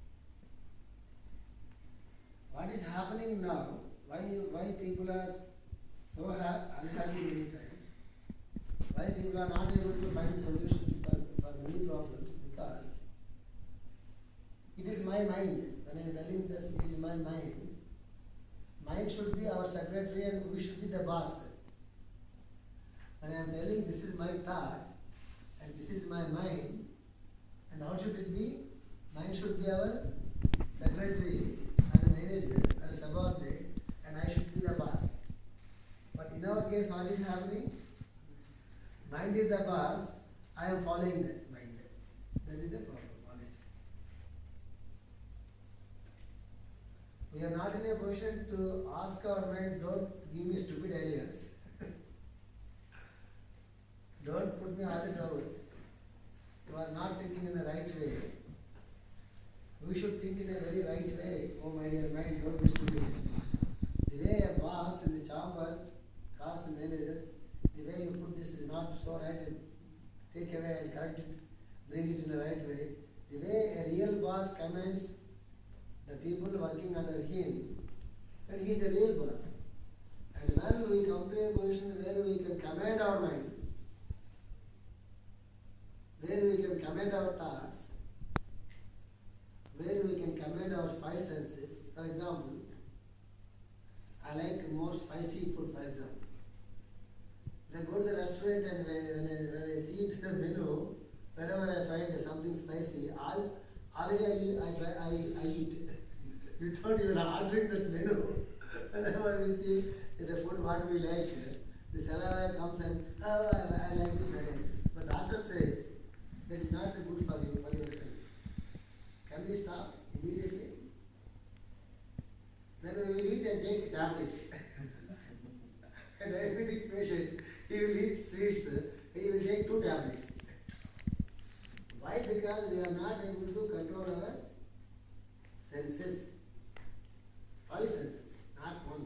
What is happening now? Why people are so unhappy many times? Why people are not able to find solutions for many problems? Because it is my mind. When I am telling this, it is my mind. Mind should be our secretary and we should be the boss. When I am telling this is my thought and this is my mind, and how should it be? Mind should be our secretary and the manager or a subordinate, and I should be the boss. But in our case, what is happening? Mind is the boss, I am following that mind. That is the problem. We are not in a position to ask our mind, don't give me stupid ideas. Don't put me all the troubles. You are not thinking in the right way. We should think in a very right way. Oh my dear mind, don't be stupid. The way a boss in the chamber calls the manager, the way you put this is not so right, and take away and correct it, bring it in the right way. The way a real boss commands the people working under him, and he is a real boss. And when we come to a position where we can command our mind, where we can command our thoughts, where we can command our five senses. For example, I like more spicy food, for example. If I go to the restaurant and when I see the menu, whenever I find something spicy, already I eat without even ordering that menu. Whenever we see the food what we like, the saliva comes and I like this, I like this. But doctor says that is not the good for you, for your health. Can we stop immediately? Then we will eat and take a tablet. A diabetic patient, he will eat sweets, he will take 2 tablets. Why? Because we are not able to control our senses. 5 senses, not 1.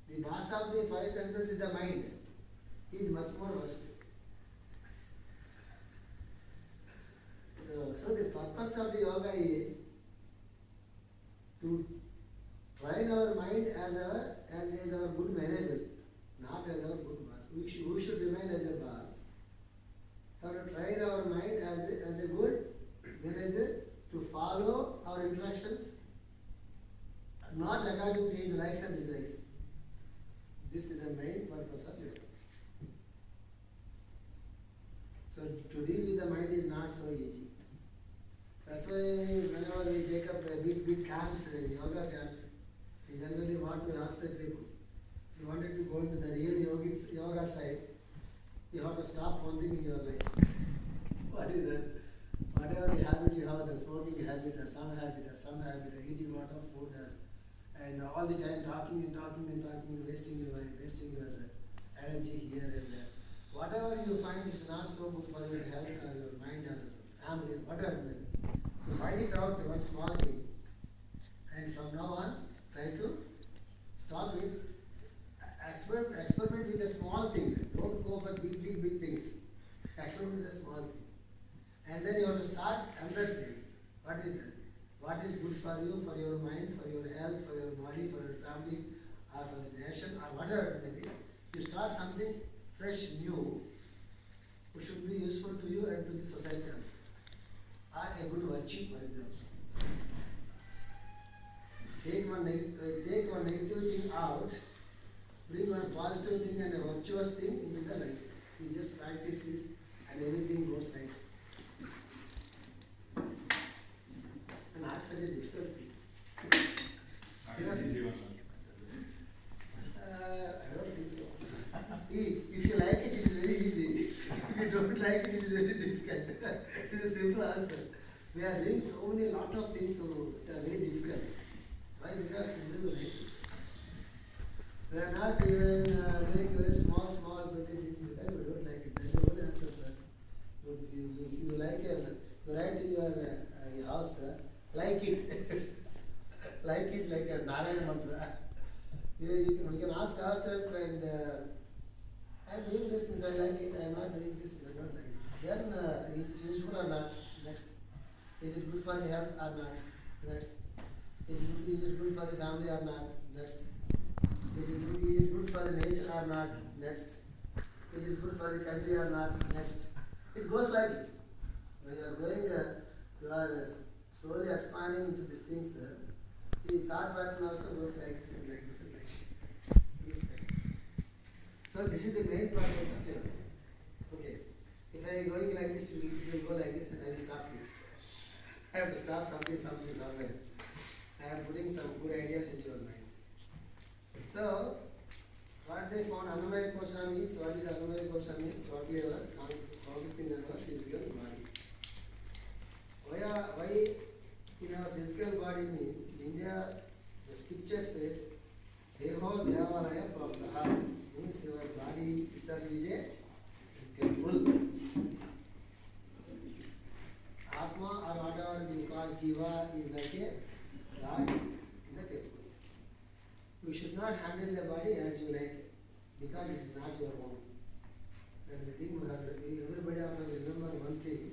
The boss of the 5 senses is the mind. He is much more worse. So the purpose of the yoga is to train our mind as our good manager, not as our good boss. We should remain as a boss. How to train our mind as a good manager to follow our instructions, not according to his likes and dislikes. This is the main purpose of yoga. So to deal with the mind is not so easy. That's why whenever we take up big camps, yoga camps, we generally want to ask the people, if you wanted to go into the real yoga side, you have to stop one thing in your life. What is that? Whatever the habit you have, the smoking habit or some habit, or eating a lot of food, and all the time talking, wasting your energy here and there. Whatever you find is not so good for your health or your mind or family, whatever it may be. Find it out, one small thing. And from now on, try to stop it. Experiment with a small thing. Don't go for big things. Experiment with a small thing. And then you have to start another thing. What is that? What is good for you, for your mind, for your health, for your body, for your family, or for the nation, or whatever it may be. You start something fresh, new, which should be useful to you and to the society also. Or a good virtue, for example. Take one negative thing out, bring one positive thing and a virtuous thing into the life. You just practice this and everything goes right. And not such a difficult thing. Yes. I don't think so. If you like it, it is very easy. If you don't like it, it is very difficult. It is a simple answer. We are doing so many lot of things which are very difficult. Why? Because simply we like it. We are not even doing very small petty things because we don't like it. That's the only answer, sir. You like it. You write in your house, like it. Like is like a Narayana mantra. We can ask ourselves and I am doing this since I like it, I am not doing this since I don't like it. Then is it useful or not? Next. Is it good for the health or not? Next. Is it good for the family or not? Next. Is it good for the nature or not? Next. Is it good for the country or not? Next. It goes like it. When you are growing, you are slowly expanding into these things. The thought pattern also goes like this and like this and like this. So this is the main purpose of yoga. Okay. If I am going like this, you will go like this, and I will stop it. I have to stop something somewhere. I am putting some good ideas into your mind. So, what they found Annamaya Kosha means, what is Annamaya Kosha means? Totally focusing on our physical body. Why in our physical body means, in India, the scripture says, Deho Devalaya Praptaha, means your body itself is a temple. Atma or whatever you Lord Jiva is like a God in the temple. You should not handle the body as you like, because it is not your own. That is the thing we have to, everybody of us remember one thing.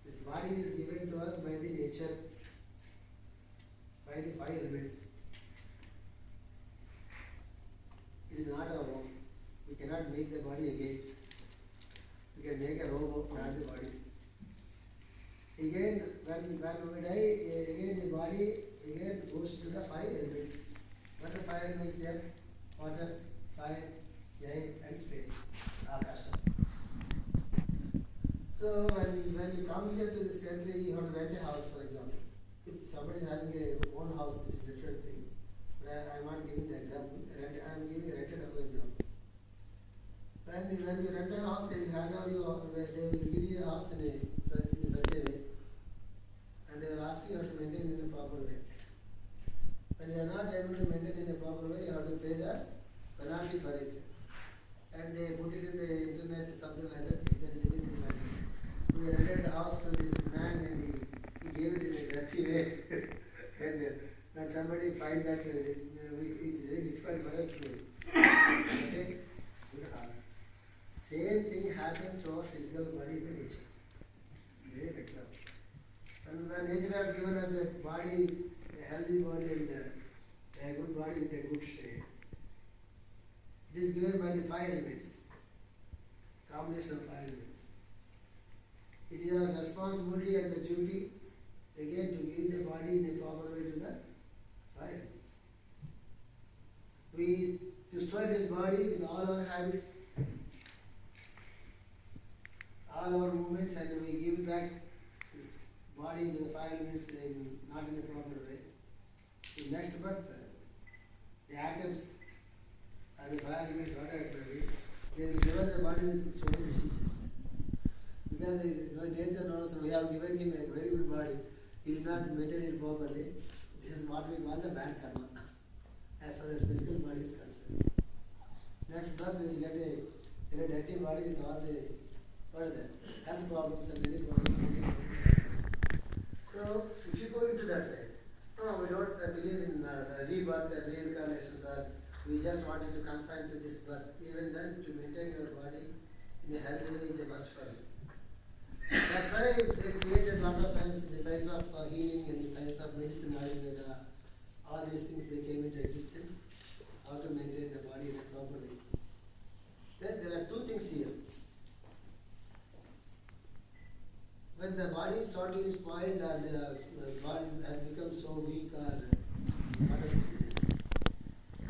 This body is given to us by the nature, by the 5 elements. It is not our own. We cannot make the body again. We can make a robot, not the body. Again, when we die, again the body again goes to the 5 elements. What are the 5 elements there? Water, fire, air and space. Akasha. So when you come here to this country, you have to rent a house, for example. If somebody is having a own house, it is a different thing. But I am not giving the example. I am giving a rented house example. When you rent a house, they will hand out they will give you a house in such a way, and they will ask you to maintain in a proper way. When you are not able to maintain in a proper way, you have to pay the penalty for it. And they put it in the internet, something like that, if there is anything like that. We rented the house to this man and he gave it in a dirty way. And then somebody find that it is very difficult for us to maintain good house. Same thing happens to our physical body in the nature. Same example. And when nature has given us a body, a healthy body and a good body with a good shape, it is given by the 5 elements, combination of 5 elements. It is our responsibility and the duty again to give the body in a proper way to the 5 elements. We destroy this body with all our habits, all our movements, and we give back this body into the 5 elements not in a proper way. In next birth, the atoms and the 5 elements, whatever it may be, they will give us a body with so many diseases. Because nature knows we have given him a very good body, he will not maintain it properly. This is what we call the bad karma, as far as physical body is concerned. Next birth we will get a dirty body with all the health problems and many problems. So if you go into that side, no, we don't believe in the rebirth and reincarnations, or we just wanted to confine to this birth. Even then, to maintain your body in a healthy way is a must for you. That's why they created a lot of science, the science of healing and the science of medicine, Ayurveda, all these things they came into existence, how to maintain the body in a proper way. Then there are 2 things here. When the body is totally spoiled or the body has become so weak or whatever,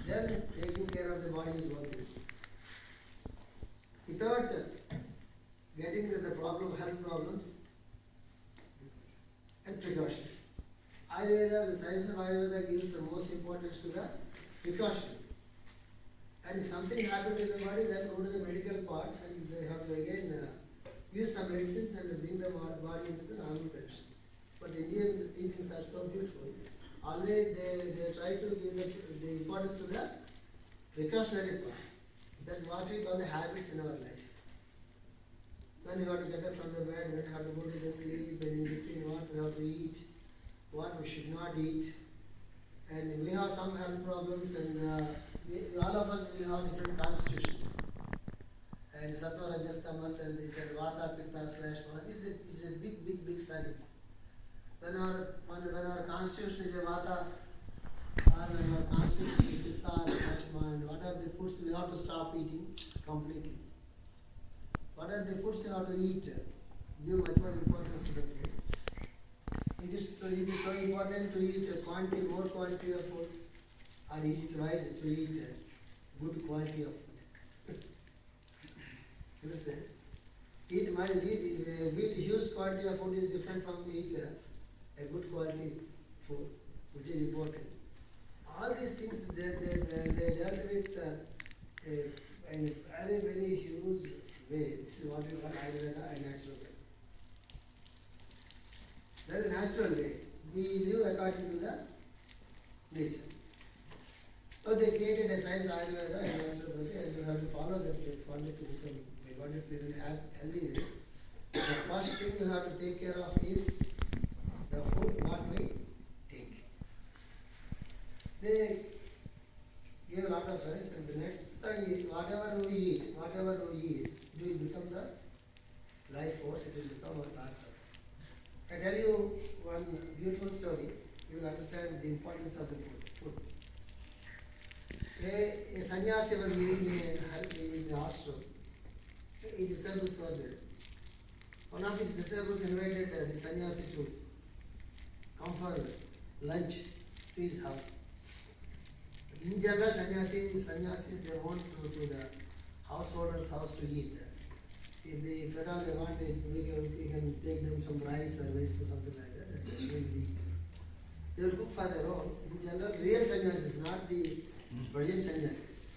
then taking care of the body is worth it. Without getting to the health problems and precaution. Ayurveda, the science of Ayurveda gives the most importance to the precaution. And if something happened to the body, then go to the medical part and they have to again use some medicines and bring the body into the normal condition. But Indian teachings are so beautiful. Always they try to give the importance to the precautionary part. That's what we call the habits in our life. When you have to get up from the bed, when you have to go to the sleep, and in between what we have to eat, what we should not eat. And we have some health problems, and all of us will have different constitutions. And Sattva, Rajas, Tamas, and they said Vata, Pitta, /Vata is a big science. When our constitution is a Vata, or when our constitution is Pitta, /Mind, what are the foods we have to stop eating completely? What are the foods you have to eat? Give much more importance to the food. It is so important to eat more quantity of food, or is it wise to eat good quality of food? Understand? Eat huge quantity of food is different from eat a good quality food, which is important. All these things they dealt with in a very huge way. This is what we call Ayurveda, a natural way. That is a natural way. We live according to the nature. So they created a science Ayurveda and natural way, and you have to follow that way for it to become. We want it to live in a healthy way. The first thing you have to take care of is the food They give a lot of science, and the next thing is whatever we eat, it will become the life force, it will become our thought force. I tell you one beautiful story, you will understand the importance of the food. A sannyasi was living in the ashram. His disciples were there. One of his disciples invited the sannyasi to come for lunch to his house. In general, sannyasis they won't go to the householder's house to eat. If at all they want, we can take them some rice or waste or something like that, and they will eat. They will cook for their own. In general, real sannyasis, not the Brahmin sannyasis.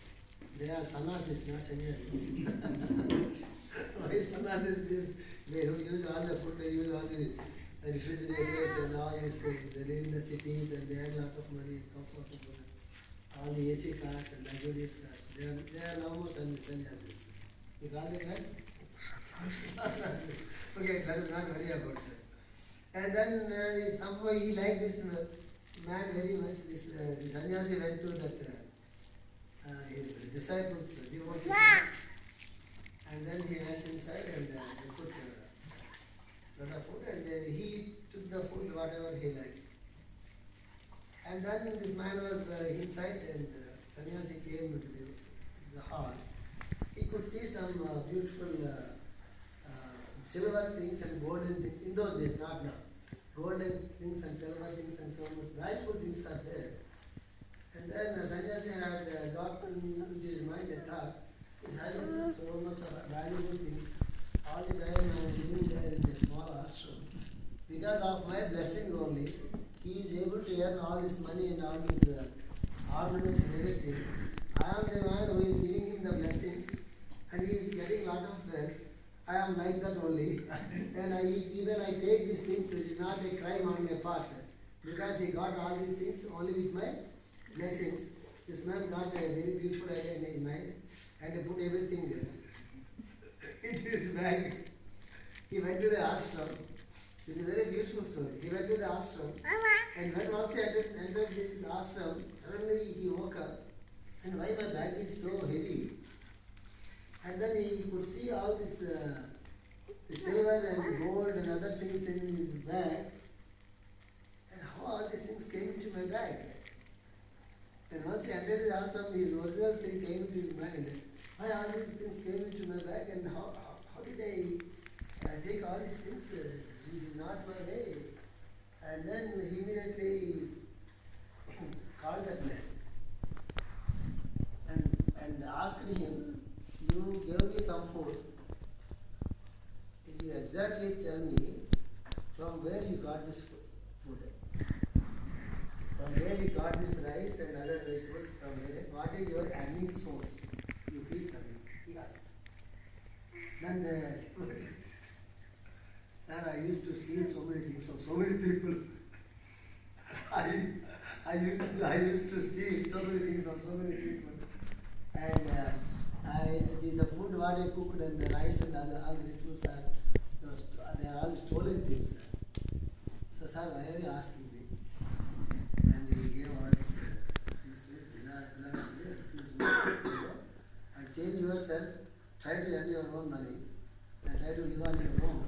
They are sannyasis, not sannyasis. Why sannyasis means they use all the food, they use all the refrigerators and all these things. They live in the cities and they have a lot of money, comfortable. All the AC cars and luxurious cars. They are no more sannyasis. You call them as? Okay, let us not worry about that. And then somehow he liked this man very much. The sannyasi went to that his disciples' devotees' house, and then he went inside and they put a lot of food, and he took the food whatever he likes. And then this man was inside, and sannyasi came into the hall. He could see some beautiful silver things and golden things in those days, not now. Golden things and silver things and so much valuable things are there. And then sannyasi had got into his mind a thought, he's having so much of valuable things. All the time I am living there in a small ashram. Because of my blessing only, he is able to earn all this money and all these ornaments and everything. I am the man who is giving him the blessings, and he is getting a lot of wealth. I am like that only. And even I take these things, which is not a crime on my part. Because he got all these things only with my blessings. This man got a very beautiful idea in his mind, and he put everything into his bag. He went to the ashram. It's a very beautiful story. He went to the ashram, and when once he entered the ashram, suddenly he woke up, and why my bag is so heavy? And then he could see all this the silver and gold and other things in his bag, and how all these things came into my bag. And once he entered the ashram, his original thing came into his mind. Why all these things came into my bag, and how did I take all these things? It is not my way. And then he immediately called that man and asked him, you gave me some food. Will you exactly tell me from where you got this food? From where you got this rice and other vegetables, from where? What is your earning source? You please tell me, he asked. Then sir, I used to steal so many things from so many people. I used to steal so many things from so many people. And the food what I cooked and the rice and all vegetables they are all stolen things. So sir, why are you asking me? And he gave all these things to it. These are belongs to you. Please go and change yourself. Try to earn your own money and try to live on your own.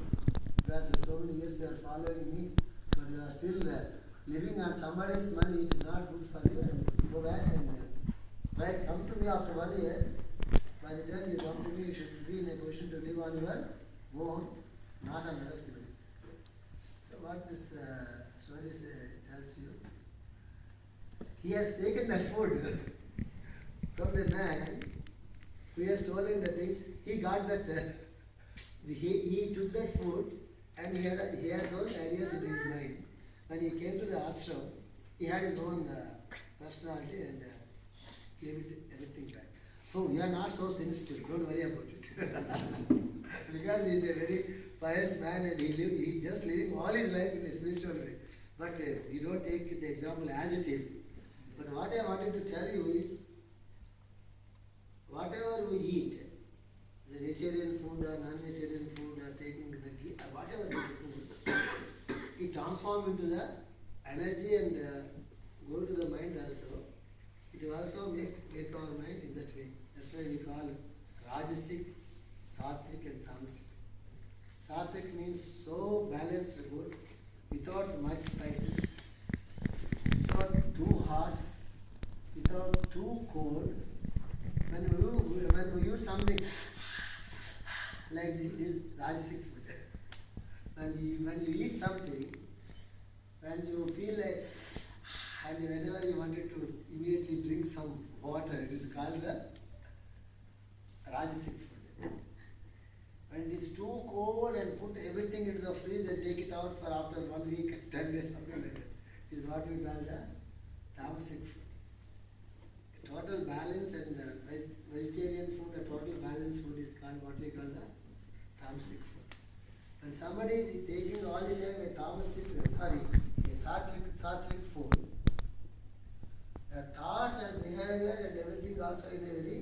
Because so many years you are following me, but you are still living on somebody's money. It is not good for you. And go back and try come to me after 1 year. By the time you come to me, you should be in a position to live on your own, not on others' money. So what this story tells you, he has taken the food from the man who has stolen the things. He got that. He took that food, and he had those ideas in his mind. When he came to the ashram, he had his own personality and gave it everything back. So you are not so sensitive, don't worry about it. Because he is a very pious man, and he is just living all his life in a spiritual way. But you don't take the example as it is. But what I wanted to tell you is, whatever we eat, the vegetarian food or non-vegetarian food or taking the ghee, whatever the food, it transforms into the energy and go to the mind also, it will also make our mind in that way. That's why we call Rajasic, Sattvic and Tamasic. Sattvic means so balanced food, without much spices, without too hot, without too cold. When we eat something like this Rajasic food, when you eat something, when you feel like, and whenever you wanted to immediately drink some water, it is called the Rajasic food. When it is too cold and put everything into the fridge and take it out for after 1 week, 10 days, something like that, it is what we call the Tamasic food. A total balance and vegetarian food, a total balanced food is called what we call the Tamasic food. When somebody is taking all the time a sattvic food, thoughts and behavior and everything also in a very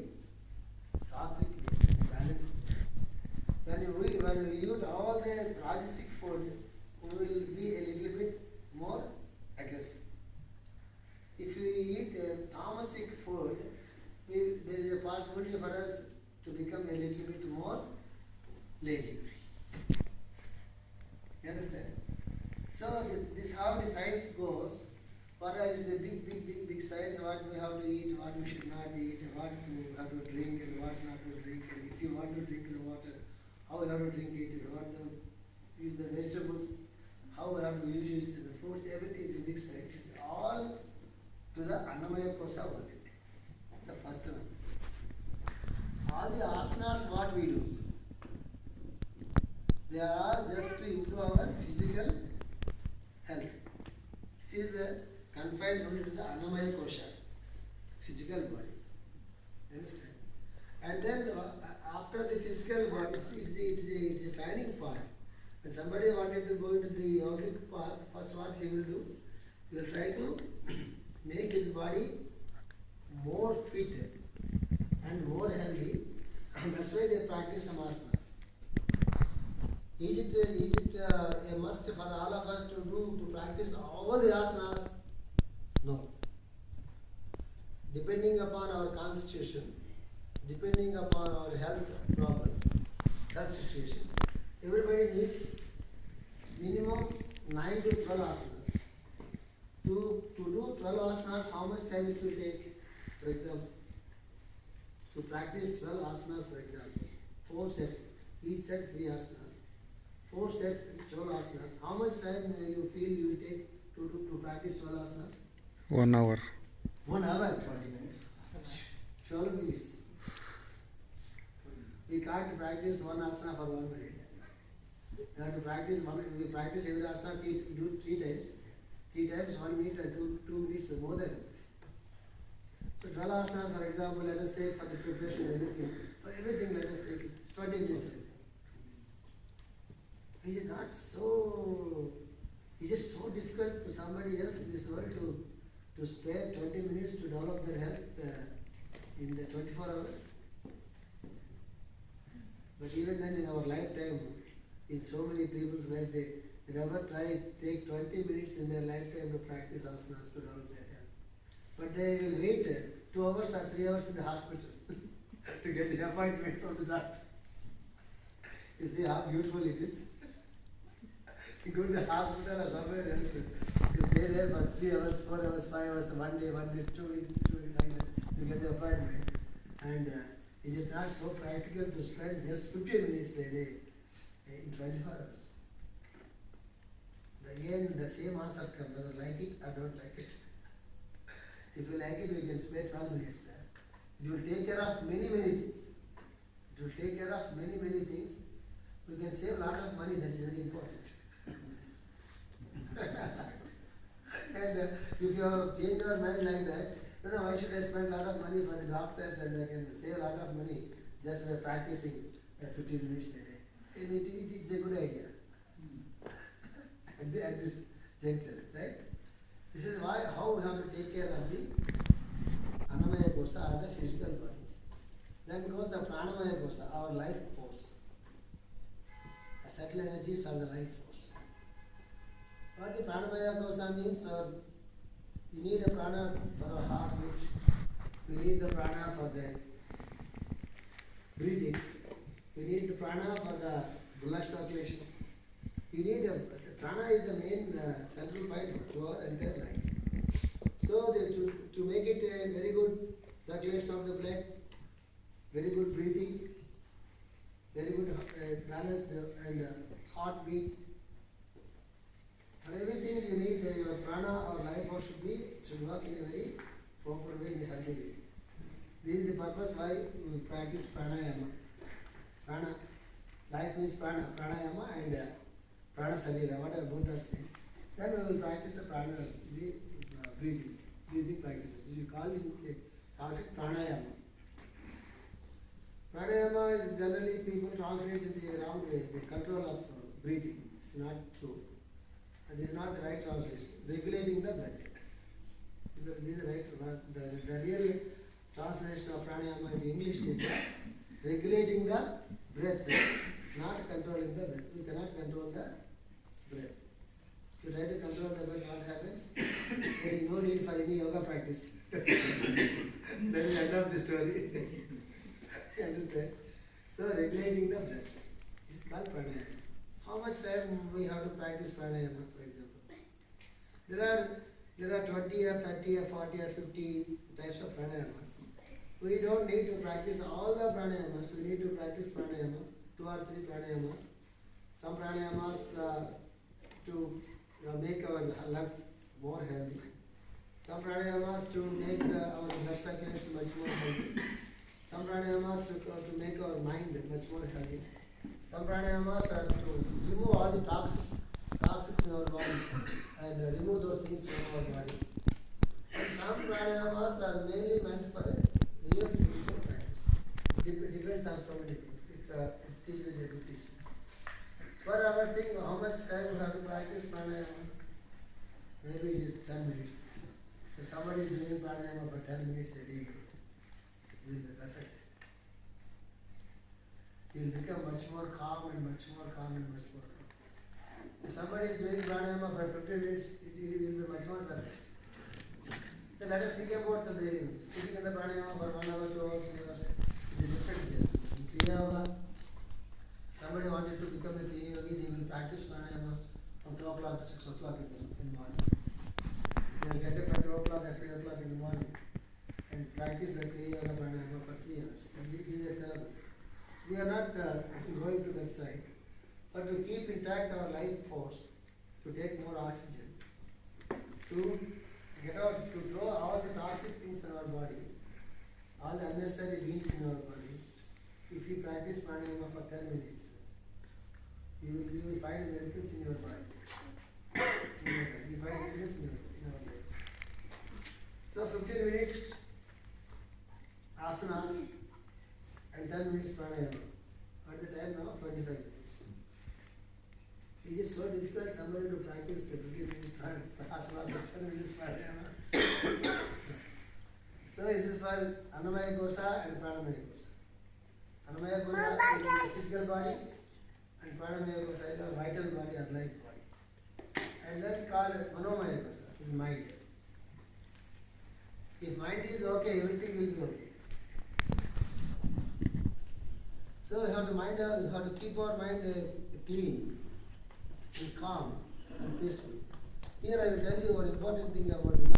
sattvic way, balanced way. When you eat all the Rajasic food, we will be a little bit more aggressive. If you eat Tamasic food, there is a possibility for us to become a little bit more lazy. You understand? So this how the science goes. What is the big science? What we have to eat, what we should not eat, what we have to drink and what not to drink, and if you want to drink the water, how you have to drink it, if you want to use the vegetables, how we have to use it, the fruits, everything is a big science. It's all to the Annamaya Kosa only. The first one. All the asanas what we do, they are just to improve our physical health. This is confined only to the Annamaya Kosha, physical body. Understand? And then after the physical body, it's a training part. When somebody wanted to go into the yogic path, first what he will do? He will try to make his body more fit and more healthy. And that's why they practice some asanas. Is it a must for all of us to practice all the asanas? No. Depending upon our constitution, depending upon our health problems, health situation, everybody needs minimum 9 to 12 asanas. To do 12 asanas, how much time it will take? For example, to practice 12 asanas, for example, 4 sets, each set 3 asanas. 4 sets, 12 asanas. How much time you feel you will take to practice 12 asanas? 1 hour. 1 hour? 20 minutes. 12 minutes. We can't practice 1 asana for 1 minute. We have to practice we practice every asana, we do 3 times. 3 times 1 minute and 2 minutes more than. So 12 asanas, for example, let us take for the preparation everything. For everything, let us take 20 minutes. Is it not so? Is it so difficult to somebody else in this world to spare 20 minutes to develop their health in the 24 hours? But even then, in our lifetime, in so many people's life, they never take 20 minutes in their lifetime to practice asanas to develop their health. But they will wait 2 hours or 3 hours in the hospital to get the appointment from the doctor. You see how beautiful it is? You go to the hospital or somewhere else, you stay there for 3 hours, 4 hours, 5 hours, 1 day, 2 weeks, like that, you get the appointment. And is it not so practical to spend just 15 minutes a day in 24 hours? Again, the same answer comes, whether like it or don't like it. If you like it, we can spend 12 minutes there. It will take care of many things. It will take care of many things. We can save a lot of money, that is very important. And if you have changed your mind like that, why should I spend a lot of money for the doctors and I can save a lot of money just by practicing 15 minutes a day? And it's a good idea at this juncture, right? This is how we have to take care of the Annamaya Kosa, the physical body. Then goes the Pranamaya Kosa, our life force. The subtle energies are the life force. What the Pranamaya Kosa means, You need a prana for our heart, which we need the prana for the breathing. We need the prana for the blood circulation. You need prana is the main central point to our entire life. So to make it a very good circulation of the blood, very good breathing, very good balanced and heartbeat. For everything you need your prana or life force should work in a very proper way, in a healthy way. This is the purpose why we practice pranayama. Prana, life means prana, pranayama and prana salira, whatever both are same. Then we will practice the prana, the breathing practices. You call it in Sanskrit pranayama. Pranayama is generally people translate into a wrong way, the control of breathing. It's not true. And this is not the right translation. Regulating the breath. This is the right, the real translation of pranayama in English is regulating the breath, not controlling the breath. We cannot control the breath. If you try to control the breath, what happens? There is no need for any yoga practice. That is the end of the story. You understand? So regulating the breath is called pranayama. How much time we have to practice pranayama, for example? There are 20 or 30 or 40 or 50 types of pranayamas. We don't need to practice all the pranayamas. We need to practice pranayama, 2 or 3 pranayamas. Some pranayamas to make our lungs more healthy. Some pranayamas to make our blood circulation much more healthy. Some pranayamas to make our mind much more healthy. Some pranayamas are to remove all the toxics in our body and remove those things from our body. And some pranayamas are mainly meant for a real spiritual practice. It depends on so many things. It teaches a good teaching. For our thing, how much time we have to practice pranayama? Maybe it is 10 minutes. If somebody is doing pranayama for 10 minutes a day, it will be perfect. You will become much more calm and much more calm and much more calm. If somebody is doing pranayama for 15 minutes, it will be much more perfect. So let us think about the sitting in the pranayama for 1 hour, 2 hours, 3 hours. It is different. Yes. In Kriya Yoga, somebody wanted to become a Kriya Yogi, they will practice pranayama from 2 o'clock to 6 o'clock in the morning. They will get up at 2 o'clock or 3 o'clock in the morning and practice the Kriya Yoga pranayama for 3 hours. It is a syllabus. We are not going to that side, but to keep intact our life force, to take more oxygen, to get out, to throw all the toxic things in our body, all the unnecessary weeds in our body. If you practice pranayama for 10 minutes, you will find miracles in your body. You find miracles in our life. So 15 minutes asanas and 10 minutes pranayama. What is the time now? 25 minutes. Is it so difficult somebody to practice 15 minutes asanas and 10 minutes pranayama? So this is for Annamaya Kosha and Pranamaya Kosha. Annamaya Kosha is the physical body and Pranamaya Kosha is our vital body or life body. And then called Manomaya Kosha is mind. If mind is okay, everything will be okay. So we have to keep our mind clean and calm and peaceful. Here I will tell you one important thing about the mind.